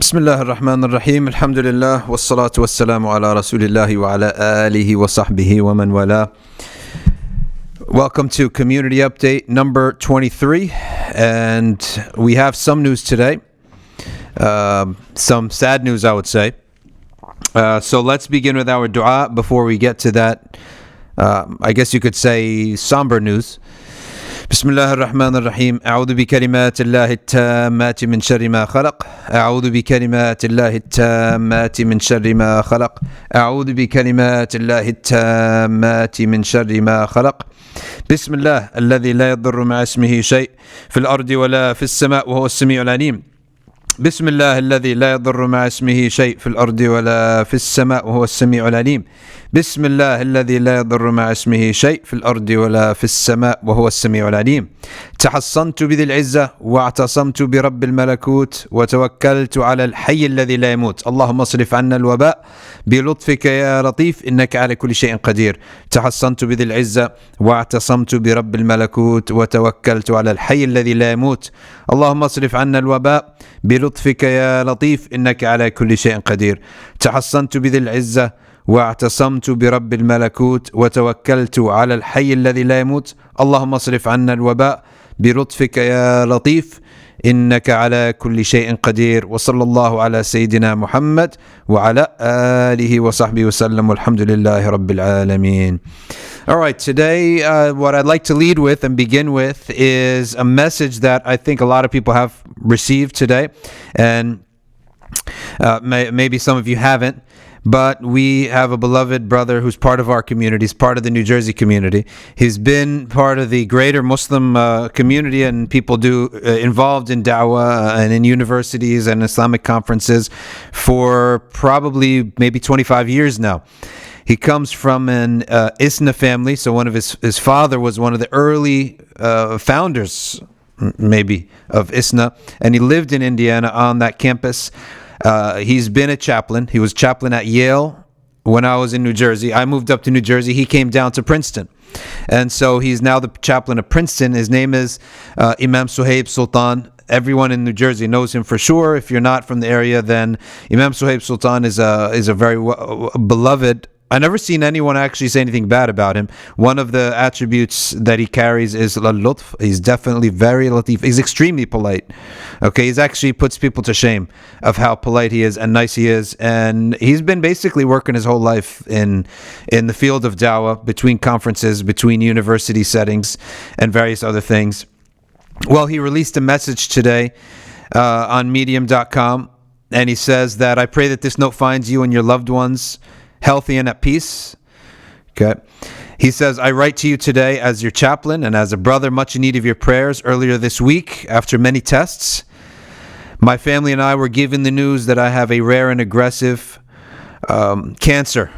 Bismillah ar-Rahman ar-Rahim. Alhamdulillah. Wassalatu wassalamu ala Rasulillahi wa ala alihi wa sahbihi wa man wala. Welcome to Community Update number 23. And we have some news today. Some sad news, I would say. So let's begin with our dua before we get to that, I guess you could say, somber news. بسم الله الرحمن الرحيم أعوذ بكلمات الله التامات من شر ما خلق أعوذ بكلمات الله التامات من شر ما خلق أعوذ بكلمات الله التامات من شر ما خلق بسم الله الذي لا يضر مع اسمه شيء في الأرض ولا في السماء وهو السميع العليم بسم الله الذي لا يضر مع اسمه شيء في الأرض ولا في السماء وهو السميع العليم بسم الله الذي لا يضر مع اسمه شيء في الأرض ولا في السماء وهو السميع العليم تحصنت بذي العزة واعتصمت برب الملكوت وتوكلت على الحي الذي لا يموت اللهم اصرف عنا الوباء بلطفك يا لطيف إنك على كل شيء قدير تحصنت بذي العزة واعتصمت برب الملكوت وتوكلت على الحي الذي لا يموت اللهم اصرف عنا الوباء بلطفك يا لطيف إنك على كل شيء قدير تحصنت بذي العزة واعتصمت برب الملكوت وتوكلت على الحي الذي لا يموت اللهم اصرف عنا الوباء بلطفك يا لطيف إنك على كل شيء قدير وصلى الله على سيدنا محمد وعلى آله وصحبه وسلم والحمد لله رب العالمين. All right, today what I'd like to lead with and begin with is a message that I think a lot of people have received today, and maybe some of you haven't. But we have a beloved brother who's part of our community. He's part of the New Jersey community. He's been part of the greater Muslim community, and people involved in da'wah and in universities and Islamic conferences for probably maybe 25 years now. He comes from an ISNA family, so one of his father was one of the early founders, maybe, of ISNA, and he lived in Indiana on that campus. He's been a chaplain. He was chaplain at Yale when I was in New Jersey. I moved up to New Jersey. He came down to Princeton. And so he's now the chaplain of Princeton. His name is Imam Sultan. Everyone in New Jersey knows him for sure. If you're not from the area, then Imam Sultan is a very beloved. I've never seen anyone actually say anything bad about him. One of the attributes that he carries is al-lutf. He's definitely very latif. He's extremely polite. Okay, he's actually puts people to shame of how polite he is and nice he is. And he's been basically working his whole life in the field of da'wah, between conferences, between university settings, and various other things. Well, he released a message today on medium.com, and he says that I pray that this note finds you and your loved ones healthy and at peace. Okay. He says, I write to you today as your chaplain and as a brother much in need of your prayers. Earlier this week, after many tests, my family and I were given the news that I have a rare and aggressive cancer,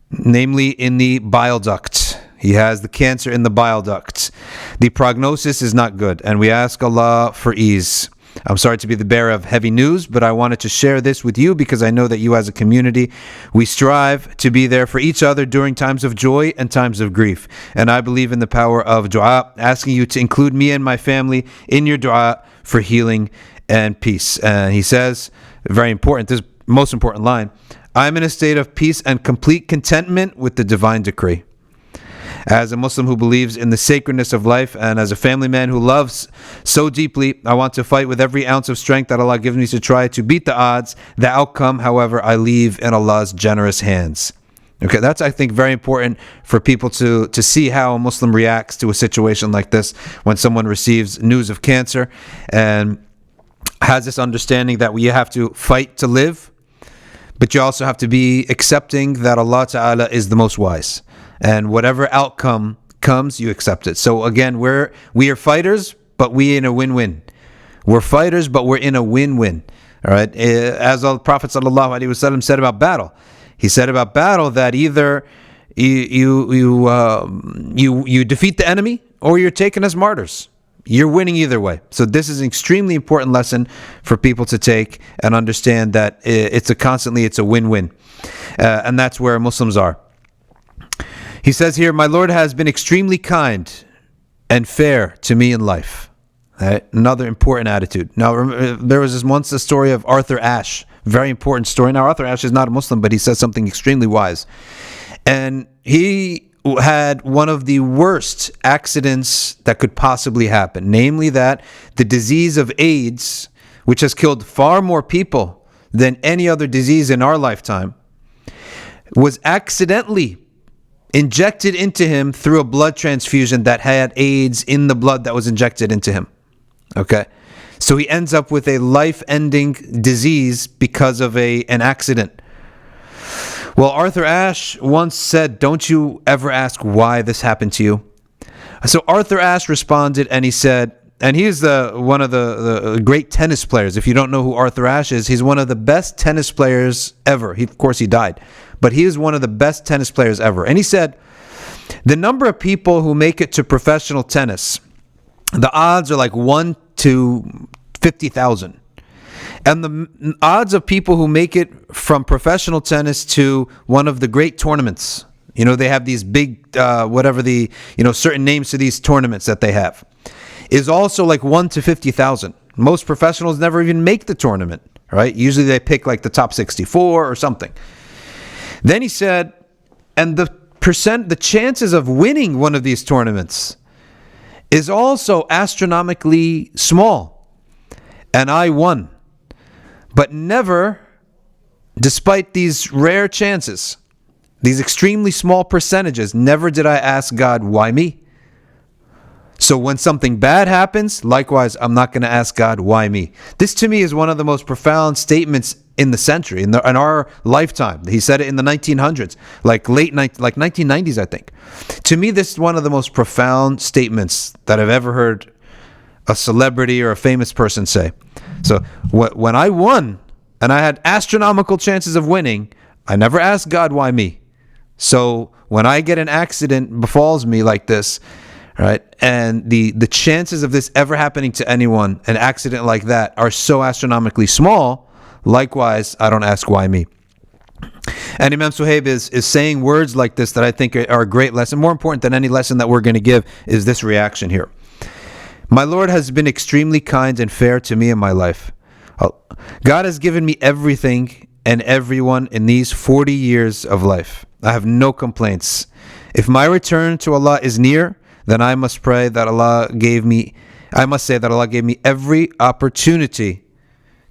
namely in the bile duct. He has the cancer in the bile duct. The prognosis is not good, and we ask Allah for ease. I'm sorry to be the bearer of heavy news, but I wanted to share this with you because I know that you as a community, we strive to be there for each other during times of joy and times of grief. And I believe in the power of dua, asking you to include me and my family in your dua for healing and peace. And he says, very important, this most important line, I'm in a state of peace and complete contentment with the divine decree. As a Muslim who believes in the sacredness of life, and as a family man who loves so deeply, I want to fight with every ounce of strength that Allah gives me to try to beat the odds. The outcome, however, I leave in Allah's generous hands. Okay, that's, I think, very important for people to see how a Muslim reacts to a situation like this when someone receives news of cancer and has this understanding that we have to fight to live, but you also have to be accepting that Allah Ta'ala is the most wise. And whatever outcome comes, you accept it. So again, we are fighters, but we in a win-win. We're fighters, but we're in a win-win. All right. As the Prophet ﷺ said about battle, he said about battle that either you defeat the enemy or you're taken as martyrs. You're winning either way. So this is an extremely important lesson for people to take and understand that it's a win-win, and that's where Muslims are. He says here, my Lord has been extremely kind and fair to me in life. Right? Another important attitude. Now, there was once a story of Arthur Ashe. Very important story. Now, Arthur Ashe is not a Muslim, but he says something extremely wise. And he had one of the worst accidents that could possibly happen. Namely that the disease of AIDS, which has killed far more people than any other disease in our lifetime, was accidentally injected into him through a blood transfusion that had AIDS in the blood that was injected into him. Okay, so he ends up with a life-ending disease because of an accident. Well, Arthur Ashe once said, "Don't you ever ask why this happened to you?" So Arthur Ashe responded, and he said, and he's one of the great tennis players. If you don't know who Arthur Ashe is, he's one of the best tennis players ever. Of course, he died, but he is one of the best tennis players ever. And he said, the number of people who make it to professional tennis, the odds are like 1 to 50,000. And the odds of people who make it from professional tennis to one of the great tournaments, they have these big, certain names to these tournaments that they have, is also like 1 to 50,000. Most professionals never even make the tournament, right? Usually they pick like the top 64 or something. Then he said, and the chances of winning one of these tournaments is also astronomically small. And I won. But never, despite these rare chances, these extremely small percentages, never did I ask God, why me? So when something bad happens, likewise, I'm not going to ask God, why me? This to me is one of the most profound statements in the century, in our lifetime. He said it in the 1900s, like 1990s, I think. To me, this is one of the most profound statements that I've ever heard a celebrity or a famous person say. So when I won, and I had astronomical chances of winning, I never asked God, why me? So when I get an accident befalls me like this, right, and the chances of this ever happening to anyone, an accident like that, are so astronomically small, likewise, I don't ask why me. And Imam Suhaib is saying words like this that I think are a great lesson. More important than any lesson that we're going to give is this reaction here. My Lord has been extremely kind and fair to me in my life. God has given me everything and everyone in these 40 years of life. I have no complaints. If my return to Allah is near, then I must say that Allah gave me every opportunity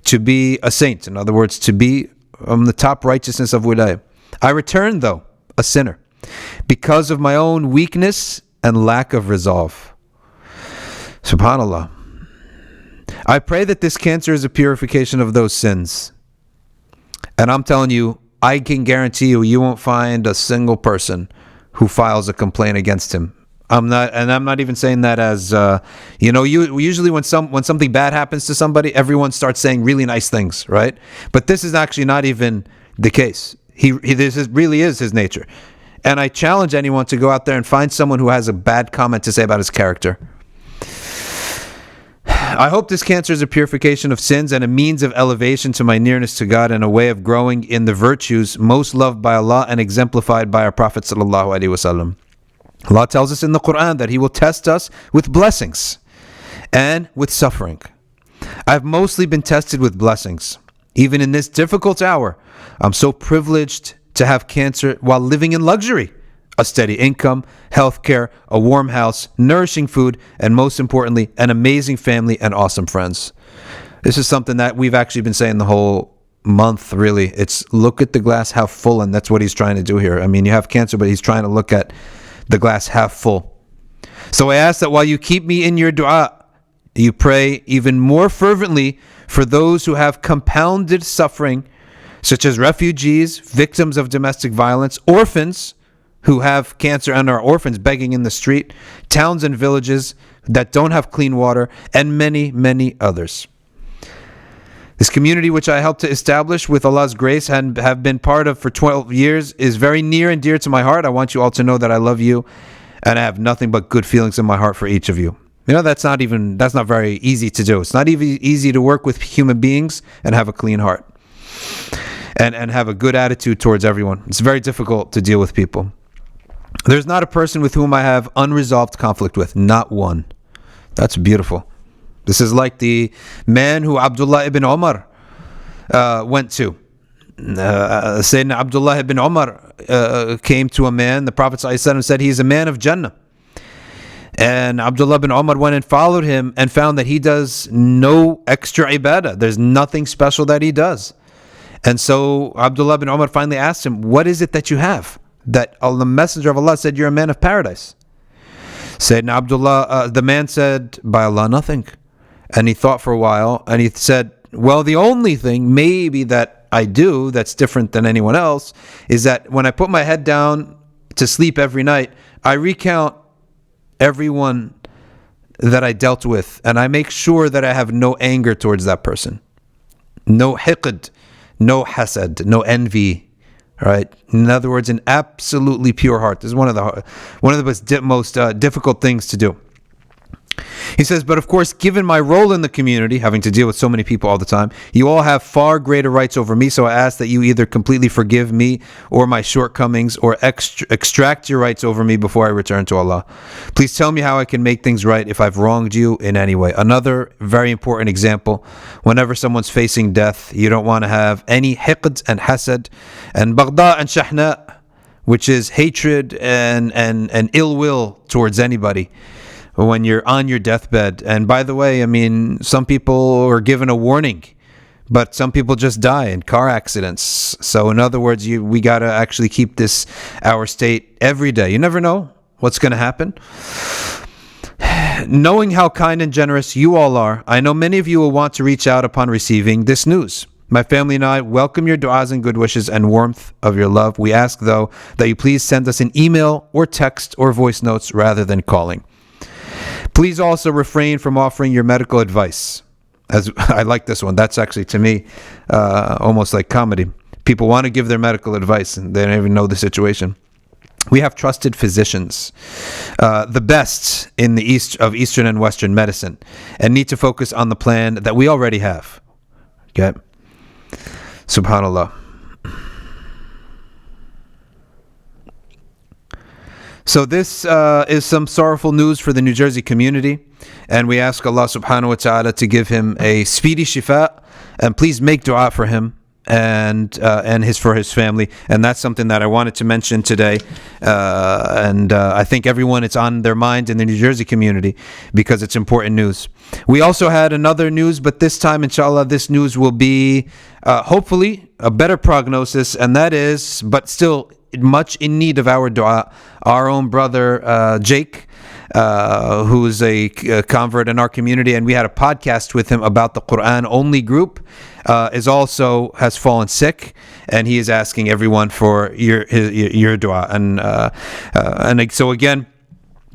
to be a saint. In other words, to be the top righteousness of wilayah. I return, though, a sinner, because of my own weakness and lack of resolve. SubhanAllah. I pray that this cancer is a purification of those sins. And I'm telling you, I can guarantee you won't find a single person who files a complaint against him. I'm not even saying that as usually when something bad happens to somebody, everyone starts saying really nice things, right? But this is actually not even the case. This really is his nature. And I challenge anyone to go out there and find someone who has a bad comment to say about his character. I hope this cancer is a purification of sins and a means of elevation to my nearness to God and a way of growing in the virtues most loved by Allah and exemplified by our Prophet sallallahu alaihi wasallam. Allah tells us in the Quran that He will test us with blessings and with suffering. I've mostly been tested with blessings. Even in this difficult hour, I'm so privileged to have cancer while living in luxury. A steady income, health care, a warm house, nourishing food, and most importantly, an amazing family and awesome friends. This is something that we've actually been saying the whole month, really. It's look at the glass half full, and that's what he's trying to do here. I mean, you have cancer, but he's trying to look at the glass half full. So I ask that while you keep me in your dua, you pray even more fervently for those who have compounded suffering, such as refugees, victims of domestic violence, orphans who have cancer and are orphans begging in the street, towns and villages that don't have clean water, and many, many others. This community which I helped to establish with Allah's grace and have been part of for 12 years is very near and dear to my heart. I want you all to know that I love you and I have nothing but good feelings in my heart for each of you. You know, that's not very easy to do. It's not even easy to work with human beings and have a clean heart and have a good attitude towards everyone. It's very difficult to deal with people. There's not a person with whom I have unresolved conflict with. Not one. That's beautiful. This is like the man who Abdullah ibn Umar went to. Sayyidina Abdullah ibn Umar came to a man. The Prophet ﷺ said he's a man of Jannah. And Abdullah ibn Umar went and followed him and found that he does no extra ibadah. There's nothing special that he does. And so Abdullah ibn Umar finally asked him, what is it that you have? That the Messenger of Allah said you're a man of paradise. Sayyidina Abdullah, the man said, by Allah, nothing. And he thought for a while and he said, well, the only thing maybe that I do that's different than anyone else is that when I put my head down to sleep every night, I recount everyone that I dealt with and I make sure that I have no anger towards that person. No hiqd, no hasad, no envy. Right? In other words, an absolutely pure heart. This is one of the most difficult things to do. He says, but of course, given my role in the community, having to deal with so many people all the time, you all have far greater rights over me, so I ask that you either completely forgive me or my shortcomings or extract your rights over me before I return to Allah. Please tell me how I can make things right if I've wronged you in any way. Another very important example, whenever someone's facing death, you don't want to have any hiqd and hasad and baghda and shahna, which is hatred and ill will towards anybody when you're on your deathbed. And by the way, I mean, some people are given a warning, but some people just die in car accidents. So in other words, we got to actually keep this our state every day. You never know what's going to happen. Knowing how kind and generous you all are, I know many of you will want to reach out upon receiving this news. My family and I welcome your du'as and good wishes and warmth of your love. We ask, though, that you please send us an email or text or voice notes rather than calling. Please also refrain from offering your medical advice. As I like this one. That's actually, to me, almost like comedy. People want to give their medical advice and they don't even know the situation. We have trusted physicians, the best in the Eastern and Western medicine, and need to focus on the plan that we already have. Okay? Subhanallah. So this is some sorrowful news for the New Jersey community, and we ask Allah subhanahu wa ta'ala to give him a speedy shifa, and please make dua for him and for his family. And that's something that I wanted to mention today, and I think everyone, it's on their mind in the New Jersey community because it's important news. We also had another news, but this time, inshallah, this news will be hopefully a better prognosis, and that is, but still much in need of our dua, our own brother Jake, who is a convert in our community, and we had a podcast with him about the Quran only group, has fallen sick, and he is asking everyone for your dua, and so again,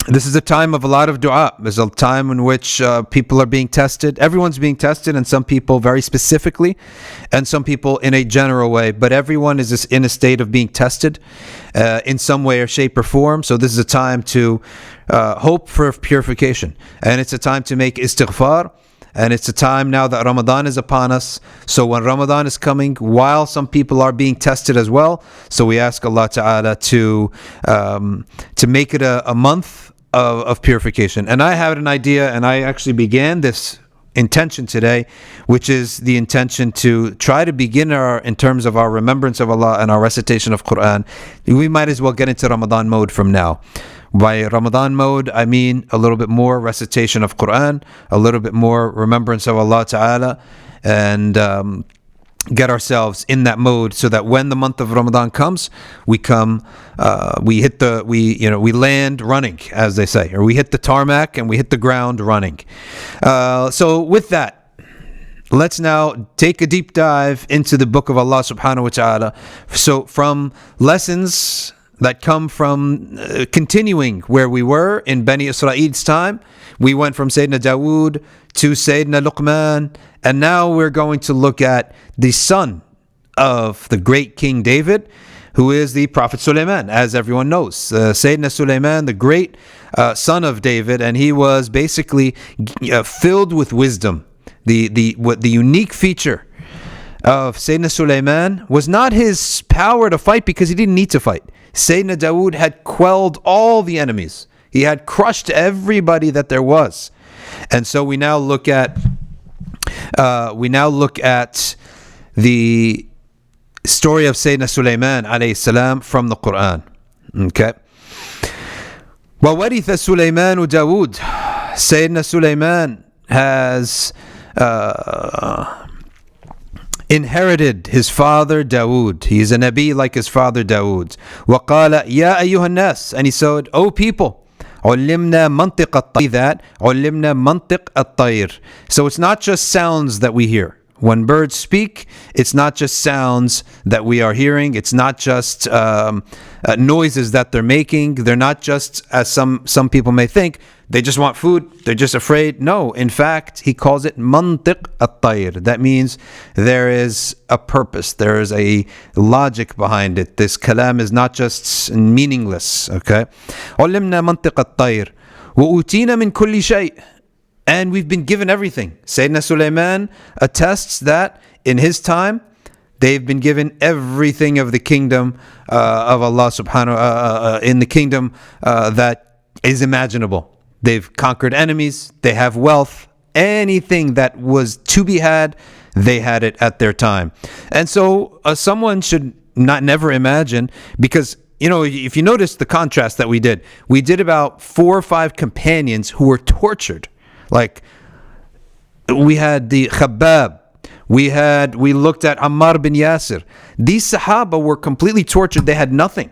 this is a time of a lot of dua. There's a time in which people are being tested. Everyone's being tested, and some people very specifically, and some people in a general way. But everyone is in a state of being tested in some way or shape or form. So this is a time to hope for purification. And it's a time to make istighfar. And it's a time now that Ramadan is upon us. So when Ramadan is coming, while some people are being tested as well, so we ask Allah Ta'ala to make it a month of purification. And I had an idea, and I actually began this intention today, which is the intention to try to begin in terms of our remembrance of Allah and our recitation of Quran. We might as well get into Ramadan mode from now. By Ramadan mode, I mean a little bit more recitation of Quran, a little bit more remembrance of Allah Ta'ala, and get ourselves in that mode so that when the month of Ramadan comes, we land running, as they say, or we hit the tarmac and we hit the ground running. So with that, let's now take a deep dive into the book of Allah subhanahu wa ta'ala. So from lessons that come from continuing where we were in Bani Israel's time, we went from Sayyidina Dawood to Sayyidina Luqman, and now we're going to look at the son of the great King David, who is the Prophet Sulayman, as everyone knows. Sayyidina Sulayman, the great son of David, and he was basically filled with wisdom. The unique feature of Sayyidina Sulayman was not his power to fight, because he didn't need to fight. Sayyidina Dawood had quelled all the enemies. He had crushed everybody that there was. And so we now look at the story of Sayyidina Sulayman alayhi salam from the Quran. Okay. وَوَرِثَ سُلَيْمَانُ دَاوُودَ. Sayyidina Sulayman has inherited his father Dawood. He's a Nabi like his father Dawood. وَقَالَ يَا أَيُّهَا النَّاسِ. And he said, O people, عُلِّمْنَا مَنْطِقَ الطَّيْرِ. عُلِّمْنَا مَنْطِقَ الطَّيْرِ. So it's not just sounds that we hear. When birds speak, it's not just sounds that we are hearing. It's not just noises that they're making. They're not just, as some people may think, they just want food. They're just afraid. No, in fact, he calls it mantiq at-tayr. That means there is a purpose. There is a logic behind it. This kalam is not just meaningless. Okay. عُلِّمْنَا مَنْطِقَ الطَّيْرِ وَأُوتِينَا مِنْ كُلِّ شَيْءٍ. And we've been given everything. Sayyidina Sulayman attests that in his time, they've been given everything of the kingdom of Allah subhanahu in the kingdom that is imaginable. They've conquered enemies. They have wealth. Anything that was to be had, they had it at their time. And so someone should never imagine, because if you notice the contrast that we did about 4 or 5 companions who were tortured. Like, we had the Khabbab, we looked at Ammar bin Yasir. These Sahaba were completely tortured. They had nothing.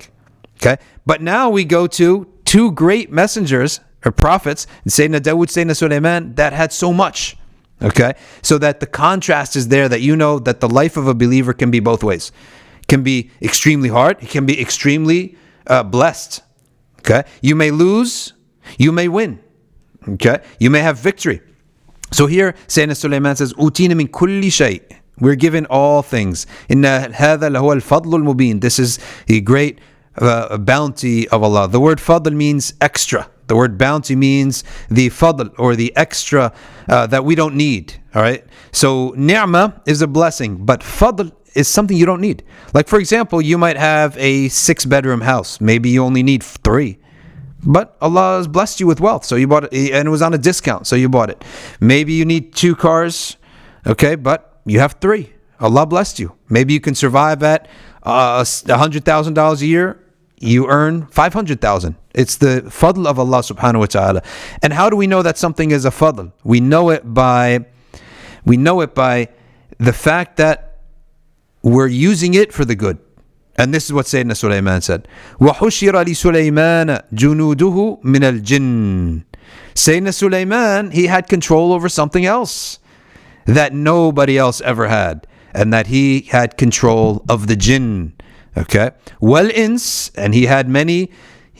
Okay. But now we go to 2 great messengers or prophets, Sayyidina Dawood, Sayyidina Sulayman, that had so much. Okay. So that the contrast is there, that that the life of a believer can be both ways. It can be extremely hard. It can be extremely blessed. Okay. You may lose. You may win. Okay, you may have victory. So here, Sayyidina Sulayman says, "Utina min kulli shay." We're given all things. Inna hadha lahu al-fadl al-mubin. This is the great bounty of Allah. The word fadl means extra. The word bounty means the fadl, or the extra that we don't need. All right. So ni'mah is a blessing, but fadl is something you don't need. Like, for example, you might have a 6-bedroom house. Maybe you only need 3. But Allah has blessed you with wealth, so you bought it, and it was on a discount, so you bought it. Maybe you need 2 cars, okay, but you have 3. Allah blessed you. Maybe you can survive at $100,000 a year. You earn 500,000. It's the fadl of Allah subhanahu wa ta'ala. And how do we know that something is a fadl? We know it by the fact that we're using it for the good. And this is what Sayyidina Sulayman said. وَحُشِرَ لِسُلَيْمَانَ جُنُودُهُ مِنَ الْجِنِّ. Sayyidina Sulayman, he had control over something else that nobody else ever had. And that he had control of the jinn. Okay? وَالْإِنس, and he had many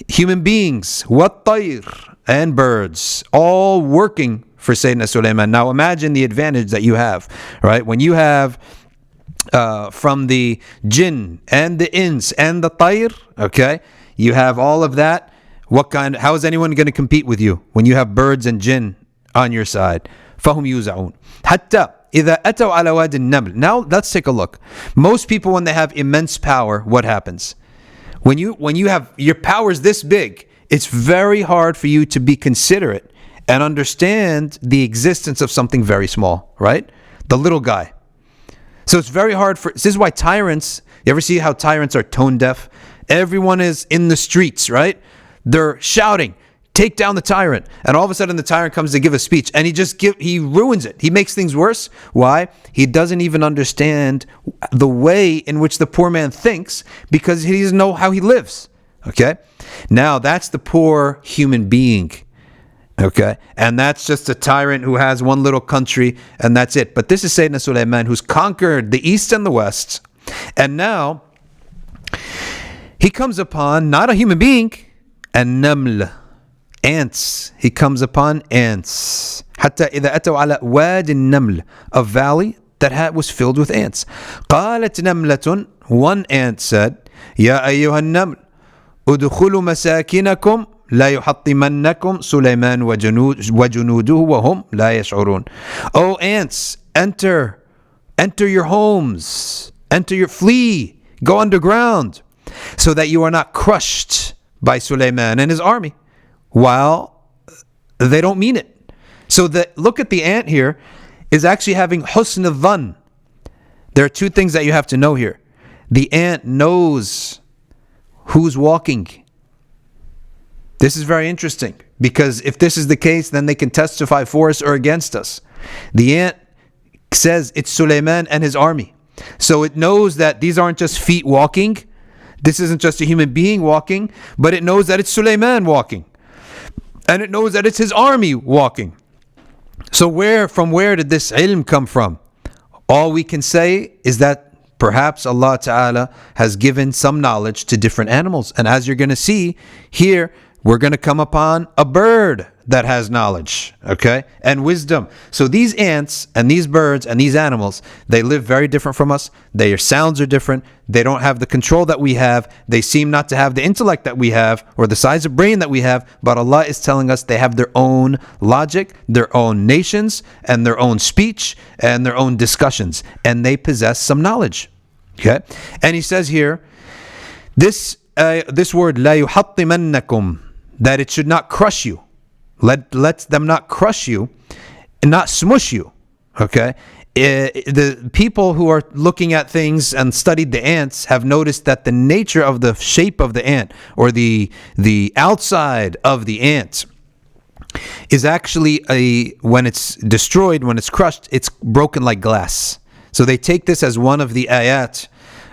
human beings. وَالطَّيْرِ, and birds. All working for Sayyidina Sulayman. Now imagine the advantage that you have. Right? When you have from the jinn and the ins and the tayr, okay, you have all of that. How is anyone going to compete with you when you have birds and jinn on your side? فَهُمْ يُوزَعُونَ حَتَّى إِذَا أَتَوْا عَلَى وَادِ النَّمْلِ. Now let's take a look. Most people, when they have immense power, what happens? When you have your powers this big, it's very hard for you to be considerate and understand the existence of something very small, right? The little guy. So it's very hard this is why tyrants, you ever see how tyrants are tone deaf? Everyone is in the streets, right? They're shouting, take down the tyrant. And all of a sudden the tyrant comes to give a speech, and he ruins it. He makes things worse. Why? He doesn't even understand the way in which the poor man thinks, because he doesn't know how he lives. Okay? Now that's the poor human being. Okay, and that's just a tyrant who has one little country, and that's it. But this is Sayyidina Sulayman, who's conquered the east and the west, and now he comes upon not a human being, and naml, ants. He comes upon ants. حتى إذا أتوا على واد النمل, a valley that was filled with ants. قالت نملة, one ant said, يا أيها النمل ادخلوا مساكنكم لا يحطمنكم سليمان وجنوده وهم لا يشعرون. Oh ants, enter your homes, flee, go underground, so that you are not crushed by Sulayman and his army, while they don't mean it. So look at the ant here is actually having husn al-dhan. There are two things that you have to know here. The ant knows who's walking. This is very interesting, because if this is the case, then they can testify for us or against us. The ant says it's Sulayman and his army. So it knows that these aren't just feet walking. This isn't just a human being walking, but it knows that it's Sulayman walking. And it knows that it's his army walking. So from where did this ilm come from? All we can say is that perhaps Allah Ta'ala has given some knowledge to different animals. And as you're going to see here, we're going to come upon a bird that has knowledge, okay, and wisdom. So these ants and these birds and these animals, they live very different from us. Their sounds are different. They don't have the control that we have. They seem not to have the intellect that we have or the size of brain that we have. But Allah is telling us they have their own logic, their own nations, and their own speech, and their own discussions. And they possess some knowledge, okay? And He says here, this word, لَا يُحَطِّمَنَّكُمْ, that it should not crush you. Let them not crush you and not smush you. Okay? The people who are looking at things and studied the ants have noticed that the nature of the shape of the ant, or the outside of the ant, is actually when it's destroyed, when it's crushed, it's broken like glass. So they take this as one of the ayat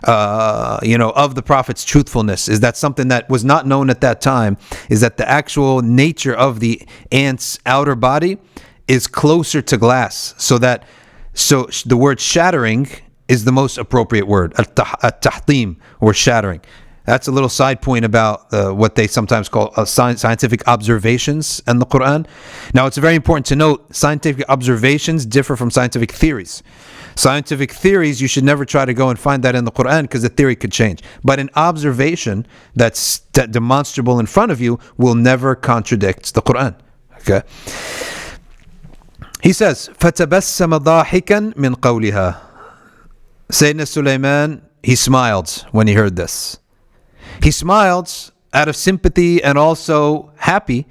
of the Prophet's truthfulness, is that something that was not known at that time, is that the actual nature of the ant's outer body is closer to glass. So the word shattering is the most appropriate word, at-tahtim, or shattering. That's a little side point about what they sometimes call scientific observations in the Quran. Now, it's very important to note, scientific observations differ from scientific theories. Scientific theories, you should never try to go and find that in the Quran, because the theory could change. But an observation that's demonstrable in front of you will never contradict the Quran. Okay? He says, فَتَبَسَّمَ ضَاحِكًا مِنْ قَوْلِهَا. Sayyidina Sulayman, he smiled when he heard this. He smiled out of sympathy and also happy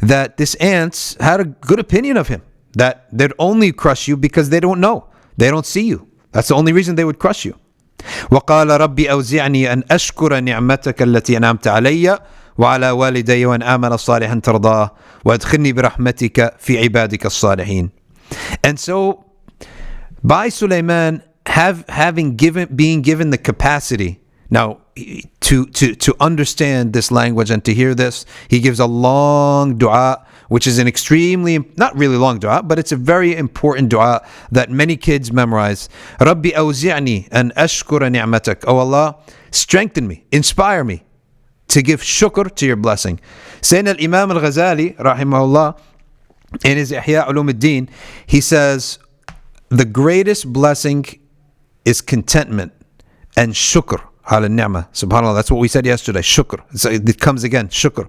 that this ants had a good opinion of him, that they'd only crush you because they don't know. They don't see you. That's the only reason they would crush you. وقال ربي أوزعني أن أشكر نعمتك التي أنعمت علي وعلى والدي وأن أعمل صالحا ترضاه وأدخلني برحمتك في عبادك الصالحين. And so, by Sulayman being given the capacity now to understand this language and to hear this, he gives a long dua, which is an extremely, not really long dua, but it's a very important dua that many kids memorize. Rabbi awzi'ni an ashkura ni'matak. Oh Allah, strengthen me, inspire me to give shukr to your blessing. Sayyidina Imam al-Ghazali, rahimahullah, in his Ihya Ulum al-Din, he says, the greatest blessing is contentment and shukr ala ni'mah. SubhanAllah, that's what we said yesterday, shukr. It comes again, shukr.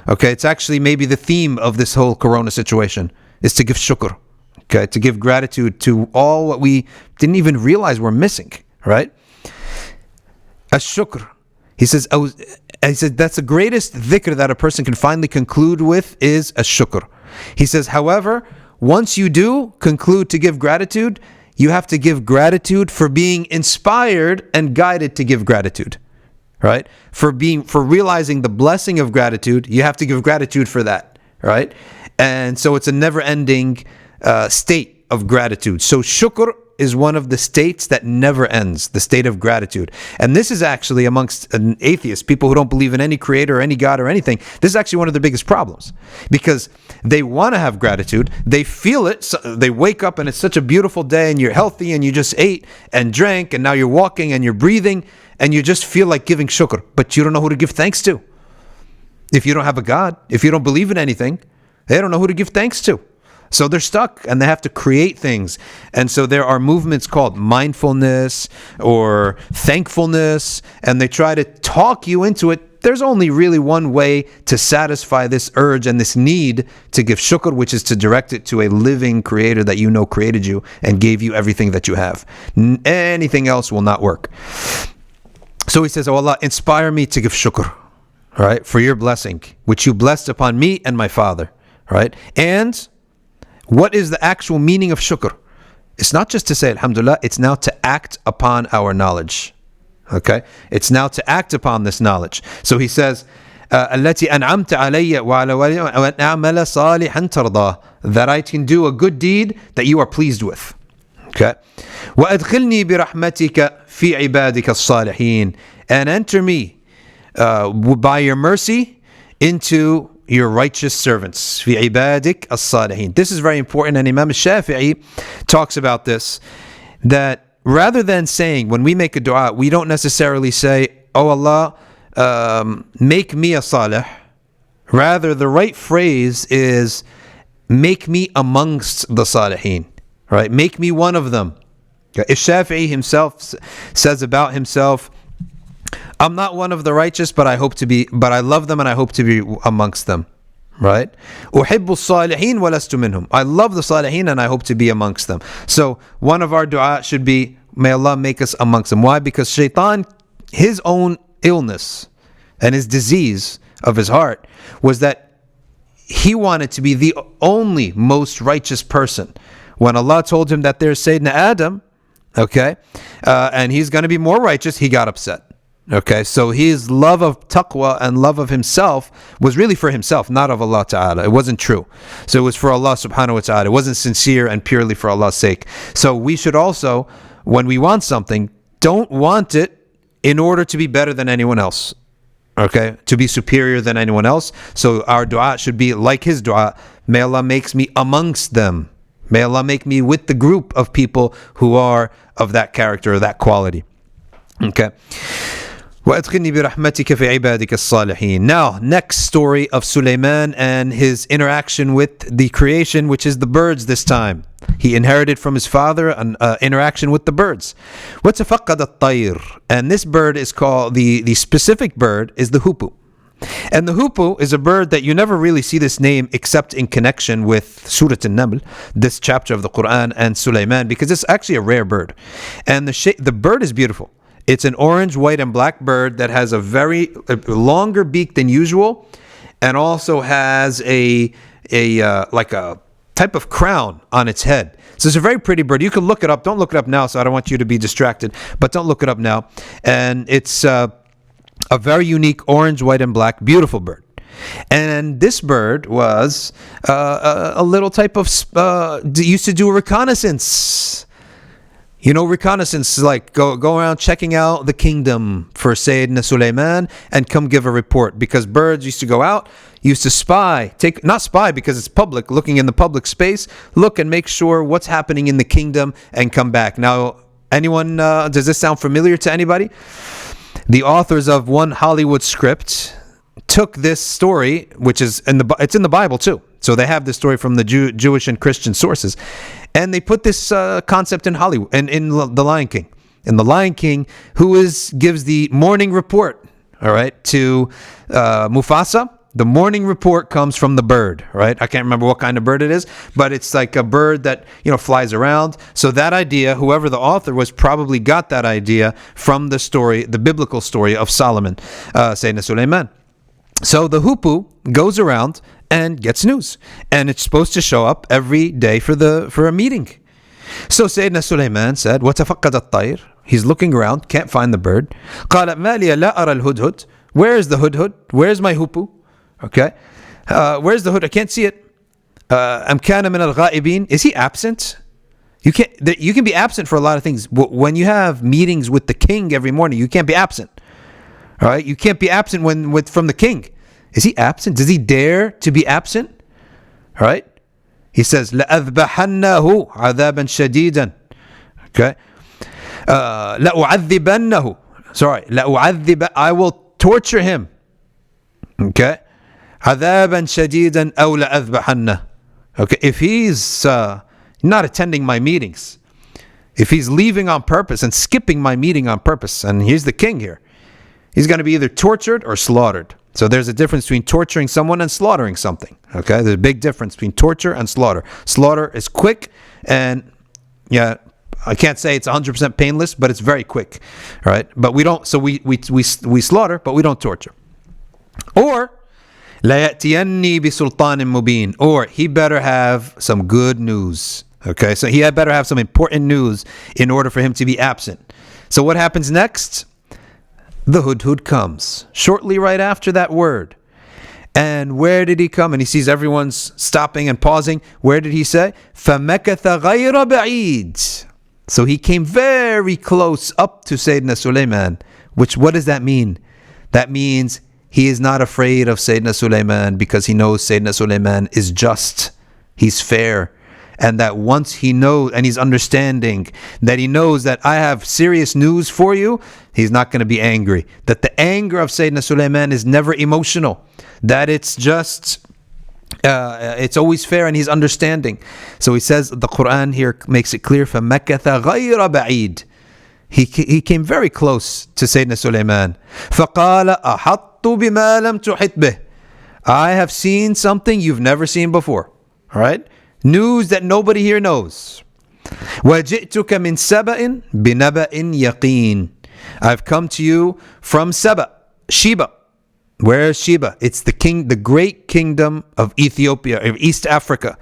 Okay, it's actually maybe the theme of this whole corona situation, is to give shukr. Okay, to give gratitude to all what we didn't even realize we're missing, right? Ash-shukr. He says that's the greatest dhikr that a person can finally conclude with, is ash-shukr. He says, however, once you do conclude to give gratitude, you have to give gratitude for being inspired and guided to give gratitude. Right? For realizing the blessing of gratitude, you have to give gratitude for that, right? And so it's a never-ending state of gratitude. So shukr is one of the states that never ends, the state of gratitude. And this is actually amongst atheists, people who don't believe in any creator or any God or anything, this is actually one of the biggest problems, because they want to have gratitude, they feel it, so they wake up and it's such a beautiful day and you're healthy and you just ate and drank and now you're walking and you're breathing and you just feel like giving shukr, but you don't know who to give thanks to. If you don't have a God, if you don't believe in anything, they don't know who to give thanks to. So they're stuck and they have to create things. And so there are movements called mindfulness or thankfulness, and they try to talk you into it. There's only really one way to satisfy this urge and this need to give shukr, which is to direct it to a living creator that you know created you and gave you everything that you have. Anything else will not work. So he says, oh Allah, inspire me to give shukr, right, for your blessing, which you blessed upon me and my father, right? And What is the actual meaning of shukr? It's not just to say alhamdulillah, it's now to act upon our knowledge. Okay? It's now to act upon this knowledge. So he says, التي أنعمت علي وعلى والدي وأن أعمل صالحا ترضاه, that I can do a good deed that you are pleased with. Okay? وأدخلني برحمتك في عبادك الصالحين, and enter me by your mercy into your righteous servants. في عبادك الصالحين. This is very important, and Imam Shafi'i talks about this, that rather than saying, when we make a dua, we don't necessarily say, oh Allah, make me a salih. Rather, the right phrase is, make me amongst the salihin. Right? Make me one of them. Shafi'i himself says about himself, I'm not one of the righteous, but I love them and I hope to be amongst them. Right? أحب الصالحين ولست منهم. I love the salihin and I hope to be amongst them. So one of our dua should be, may Allah make us amongst them. Why? Because shaitan, his own illness and his disease of his heart was that he wanted to be the only most righteous person. When Allah told him that there's Sayyidina Adam, okay, and he's going to be more righteous, he got upset. Okay, so his love of taqwa and love of himself was really for himself, not of Allah Ta'ala. It wasn't true. So it was for Allah Subhanahu Wa Ta'ala. It wasn't sincere and purely for Allah's sake. So we should also, when we want something, don't want it in order to be better than anyone else. Okay, to be superior than anyone else. So our dua should be like his dua. May Allah makes me amongst them. May Allah make me with the group of people who are of that character or that quality. Okay. وَأَدْخِلْنِي بِرَحْمَتِكَ فِي عِبَادِكَ الصَّالِحِينَ. Now, next story of Sulayman and his interaction with the creation, which is the birds this time. He inherited from his father an interaction with the birds. وَتَفَقَّدَ الطَّيْرِ. And this bird is called, the specific bird is the hoopoe. And the hoopoe is a bird that you never really see this name except in connection with Surah An-Naml, this chapter of the Quran, and Sulayman, because it's actually a rare bird. And the bird is beautiful. It's an orange, white, and black bird that has a very longer beak than usual, and also has a type of crown on its head. So it's a very pretty bird. You can look it up. Don't look it up now, so I don't want you to be distracted. But don't look it up now. And it's a very unique orange, white, and black, beautiful bird. And this bird was a little type of used to do reconnaissance. You know, reconnaissance is like go around checking out the kingdom for Sayyidina Sulayman and come give a report, because birds used to go out, used to spy, not spy because it's public, looking in the public space, look and make sure what's happening in the kingdom and come back. Now, anyone, does this sound familiar to anybody? The authors of one Hollywood script took this story, which is it's in the Bible too. So they have this story from the Jewish and Christian sources. And they put this concept in Hollywood, in The Lion King. In The Lion King, gives the morning report, all right, to Mufasa. The morning report comes from the bird, right? I can't remember what kind of bird it is, but it's like a bird that, flies around. So that idea, whoever the author was, probably got that idea from the story, the biblical story of Solomon, Sayyidina Sulayman. So the hoopoe goes around and gets news, and it's supposed to show up every day for a meeting. So Sayyidina Sulayman said, وَتَفَقَّدَ الطَّيْرِ. He's looking around, can't find the bird. قَالَ مَا لِيَ لَا أَرَى الْهُدْهُدْ. Where is the hudhud? Where's my hoopoe? Okay. Where's the hood? I can't see it. أَمْ كَانَ مِنَ الْغَائِبِينَ. Is he absent? You can be absent for a lot of things. When you have meetings with the king every morning, you can't be absent. All right, you can't be absent from the king. Is he absent? Does he dare to be absent? All right. He says, لَأَذْبَحَنَّهُ عَذَابًا شَدِيدًا. Okay. لَأُعَذِّبَنَّهُ. Sorry. I will torture him. Okay. عَذَابًا شَدِيدًا أَوْ لَأَذْبَحَنَّهُ. Okay. If he's not attending my meetings, if he's leaving on purpose and skipping my meeting on purpose, and he's the king here, he's going to be either tortured or slaughtered. So there's a difference between torturing someone and slaughtering something. Okay, there's a big difference between torture and slaughter. Slaughter is quick, and I can't say it's 100% painless, but it's very quick. All right, but we don't. So we slaughter, but we don't torture. Or لا يأتيني بسلطان مبين. Or he better have some good news. Okay, so he had better have some important news in order for him to be absent. So what happens next? The hudhud comes shortly right after that word. And where did he come? And he sees everyone's stopping and pausing. Where did he say? فَمَكَثَ غَيْرَ بَعِيدٍ. So he came very close up to Sayyidina Sulayman. Which, what does that mean? That means he is not afraid of Sayyidina Sulayman because he knows Sayyidina Sulayman is just. He's fair. And that once he knows, and he's understanding, that he knows that I have serious news for you, he's not going to be angry. That the anger of Sayyidina Sulayman is never emotional. That it's just, it's always fair and he's understanding. So he says, the Quran here makes it clear, فَمَكَثَ غَيْرَ بَعِيدٍ. He came very close to Sayyidina Sulayman. فَقَالَ أَحَطُّ بِمَا لَمْ تُحِطْ بِهِ. I have seen something you've never seen before. All right? News that nobody here knows. وَجِئْتُكَ مِنْ سَبَإٍ بِنَبَإٍ يَقِينٍ. I've come to you from Sheba. Where is Sheba? It's the great kingdom of Ethiopia, of East Africa.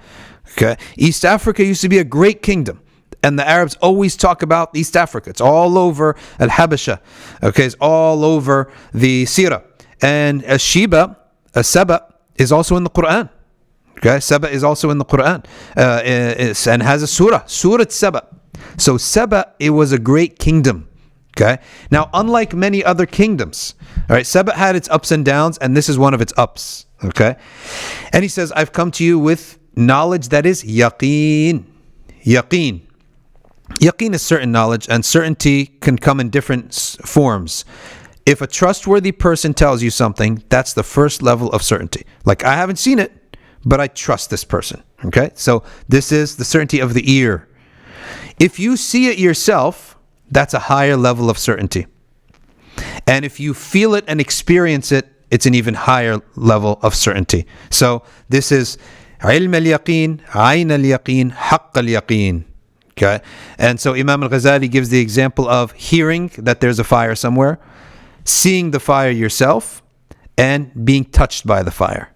Okay, East Africa used to be a great kingdom, and the Arabs always talk about East Africa. It's all over Al-Habasha. Okay, it's all over the Sirah. And Sheba, Saba, is also in the Quran. Okay, Saba is also in the Quran and has a surah, Surah Saba. So Saba, it was a great kingdom. Okay, now unlike many other kingdoms, all right, Saba had its ups and downs, and this is one of its ups. Okay, and he says, I've come to you with knowledge that is yaqeen. Yaqeen is certain knowledge, and certainty can come in different forms. If a trustworthy person tells you something, that's the first level of certainty. Like, I haven't seen it, but I trust this person. Okay, so this is the certainty of the ear. If you see it yourself, that's a higher level of certainty. And if you feel it and experience it, it's an even higher level of certainty. So this is ilm al-yaqeen, ayn al-yaqeen, haqq al-yaqeen. Okay, and so Imam al-Ghazali gives the example of hearing that there's a fire somewhere, seeing the fire yourself, and being touched by the fire.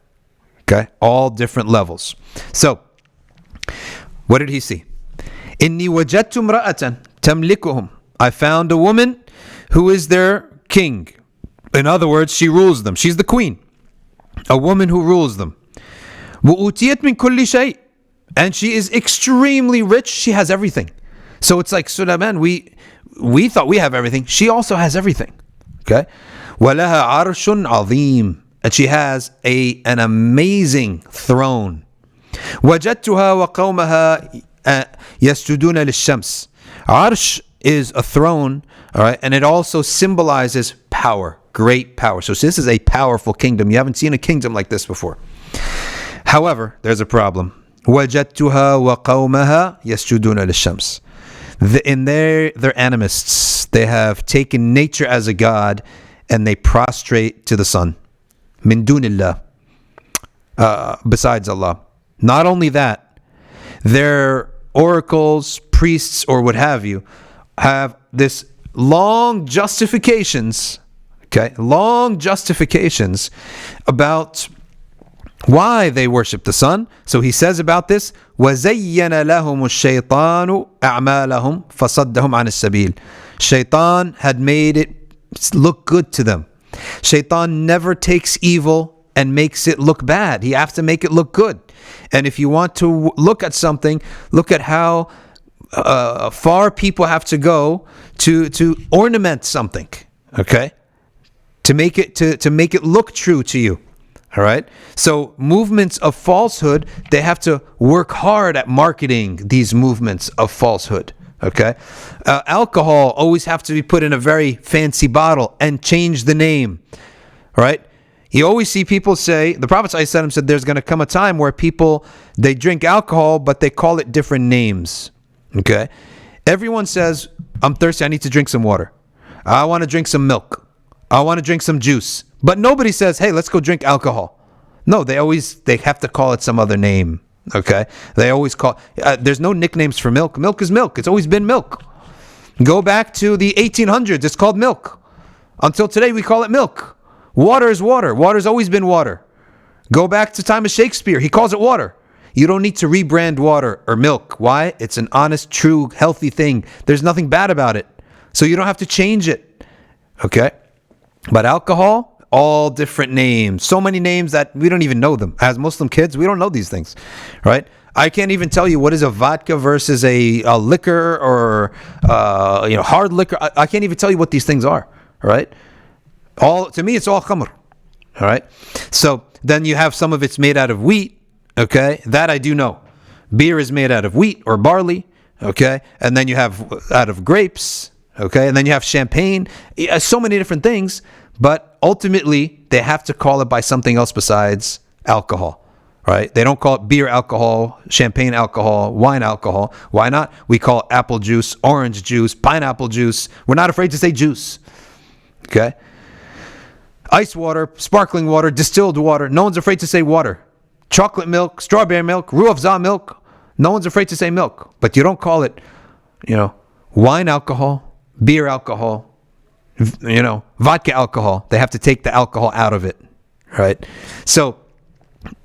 Okay, all different levels. So, what did he see? Inni wajadtu imra'atan tamlikuhum. I found a woman who is their king. In other words, she rules them. She's the queen. A woman who rules them. وَأُوتِيَتْ مِنْ كُلِّ شَيْءٍ. And she is extremely rich. She has everything. So it's like, Sulayman, we thought we have everything. She also has everything. Okay? وَلَهَا عَرْشٌ عَظِيمٌ. And she has an amazing throne. وَجَدْتُهَا وَقَوْمَهَا يَسْجُدُونَ لِلشَّمْسِ. Arsh is a throne, all right, and it also symbolizes power, great power. So this is a powerful kingdom. You haven't seen a kingdom like this before. However, there's a problem. وَجَدْتُهَا وَقَوْمَهَا يَسْجُدُونَ لِلشَّمْسِ. They're animists. They have taken nature as a god, and they prostrate to the sun. Min dunillah. Besides Allah. Not only that, their oracles, priests, or what have you, have this long justifications about why they worship the sun. So he says about this, وَزَيَّنَ لَهُمُ الشَّيْطَانُ أَعْمَالَهُمْ فَصَدَّهُمْ عَنِ السَّبِيلِ. Shaitan had made it look good to them. Shaitan never takes evil and makes it look bad. He has to make it look good. And if you want to look at something, look at how far people have to go to ornament something, okay? To make it look true to you. All right? So movements of falsehood, they have to work hard at marketing these movements of falsehood. Okay? Alcohol always have to be put in a very fancy bottle and change the name. All right? You always see people say, the Prophet ﷺ said there's going to come a time where people, they drink alcohol, but they call it different names. Okay? Everyone says, I'm thirsty, I need to drink some water. I want to drink some milk. I want to drink some juice. But nobody says, hey, let's go drink alcohol. No, they have to call it some other name. Okay? They always call, there's no nicknames for milk. Milk is milk. It's always been milk. Go back to the 1800s, it's called milk. Until today, we call it milk. Water is water. Water's always been water. Go back to time of Shakespeare. He calls it water. You don't need to rebrand water or milk. Why? It's an honest, true, healthy thing. There's nothing bad about it. So you don't have to change it. Okay? But alcohol, all different names. So many names that we don't even know them. As Muslim kids, we don't know these things. Right? I can't even tell you what is a vodka versus a liquor or hard liquor. I can't even tell you what these things are. Right? To me, it's all khamr. All right? So then you have some of it's made out of wheat. Okay, that I do know. Beer is made out of wheat or barley. Okay, and then you have out of grapes. Okay, and then you have champagne. So many different things, but ultimately they have to call it by something else besides alcohol. Right? They don't call it beer alcohol, champagne alcohol, wine alcohol. Why not? We call it apple juice, orange juice, pineapple juice. We're not afraid to say juice. Okay, ice water, sparkling water, distilled water. No one's afraid to say water. Chocolate milk, strawberry milk, Ruh Afza milk. No one's afraid to say milk. But you don't call it, wine alcohol, beer alcohol, vodka alcohol. They have to take the alcohol out of it. Right? So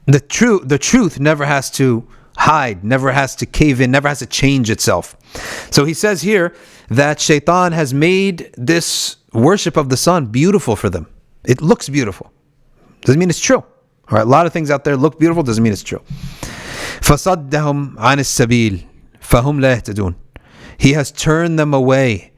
the truth never has to hide, never has to cave in, never has to change itself. So he says here that Shaitan has made this worship of the sun beautiful for them. It looks beautiful. Doesn't mean it's true. All right, a lot of things out there look beautiful, doesn't mean it's true. فَصَدَّهُمْ عَنِ السَّبِيلِ فَهُمْ لَا يَهْتَدُونَ. He has turned them away.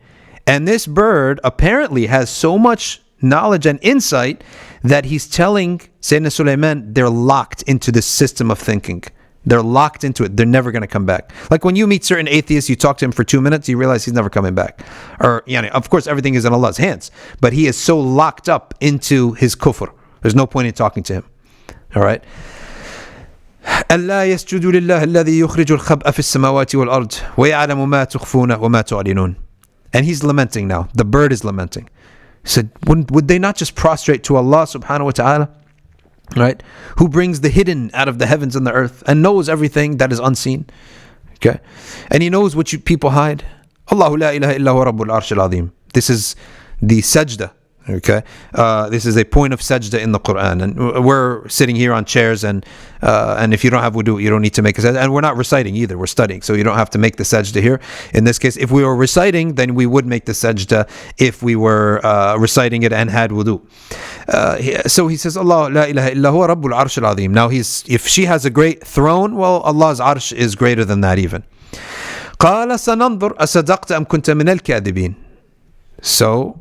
And this bird apparently has so much knowledge and insight that he's telling Sayyidina Sulayman they're locked into this system of thinking. They're locked into it. They're never going to come back. Like when you meet certain atheists, you talk to him for 2 minutes, you realize he's never coming back. Or, of course, everything is in Allah's hands. But he is so locked up into his kufr. There's no point in talking to him. All right. ألا يسجدوا لله الذي يخرج الخبأ في السماوات والأرض ويعلم ما تخفون وما تعلنون. And he's lamenting now. The bird is lamenting. He said, would they not just prostrate to Allah subhanahu wa ta'ala? Right? Who brings the hidden out of the heavens and the earth and knows everything that is unseen. Okay? And he knows what people hide. Allahu la ilaha illa huwa rabbul arshil azim. This is the sajda. Okay, this is a point of sajda in the Quran, and we're sitting here on chairs, and if you don't have wudu, you don't need to make a sajda, and we're not reciting either, we're studying, so you don't have to make the sajda here. In this case, if we were reciting, then we would make the sajda if we were reciting it and had wudu. So he says, Allah la ilaha illa huwa rabbul arshil azim. Now if she has a great throne, well, Allah's arsh is greater than that even. قال سننظر أصدقت أم كنت من الكاذبين. So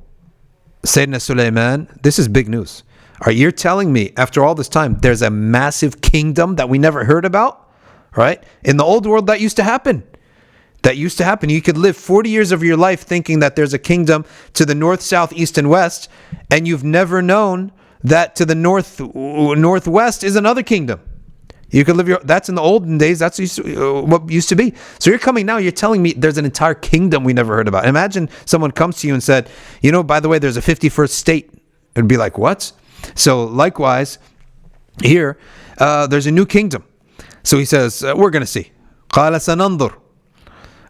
Sayyidina Sulayman, this is big news. Are you telling me after all this time there's a massive kingdom that we never heard about? Right? In the old world that used to happen. You could live 40 years of your life thinking that there's a kingdom to the north, south, east, and west, and you've never known that to the northwest is another kingdom. You could live that's in the olden days, that's what used to be. So you're coming now, you're telling me there's an entire kingdom we never heard about. Imagine someone comes to you and said, by the way, there's a 51st state. It'd be like, what? So likewise, here, there's a new kingdom. So he says, we're going to see. قال سننظر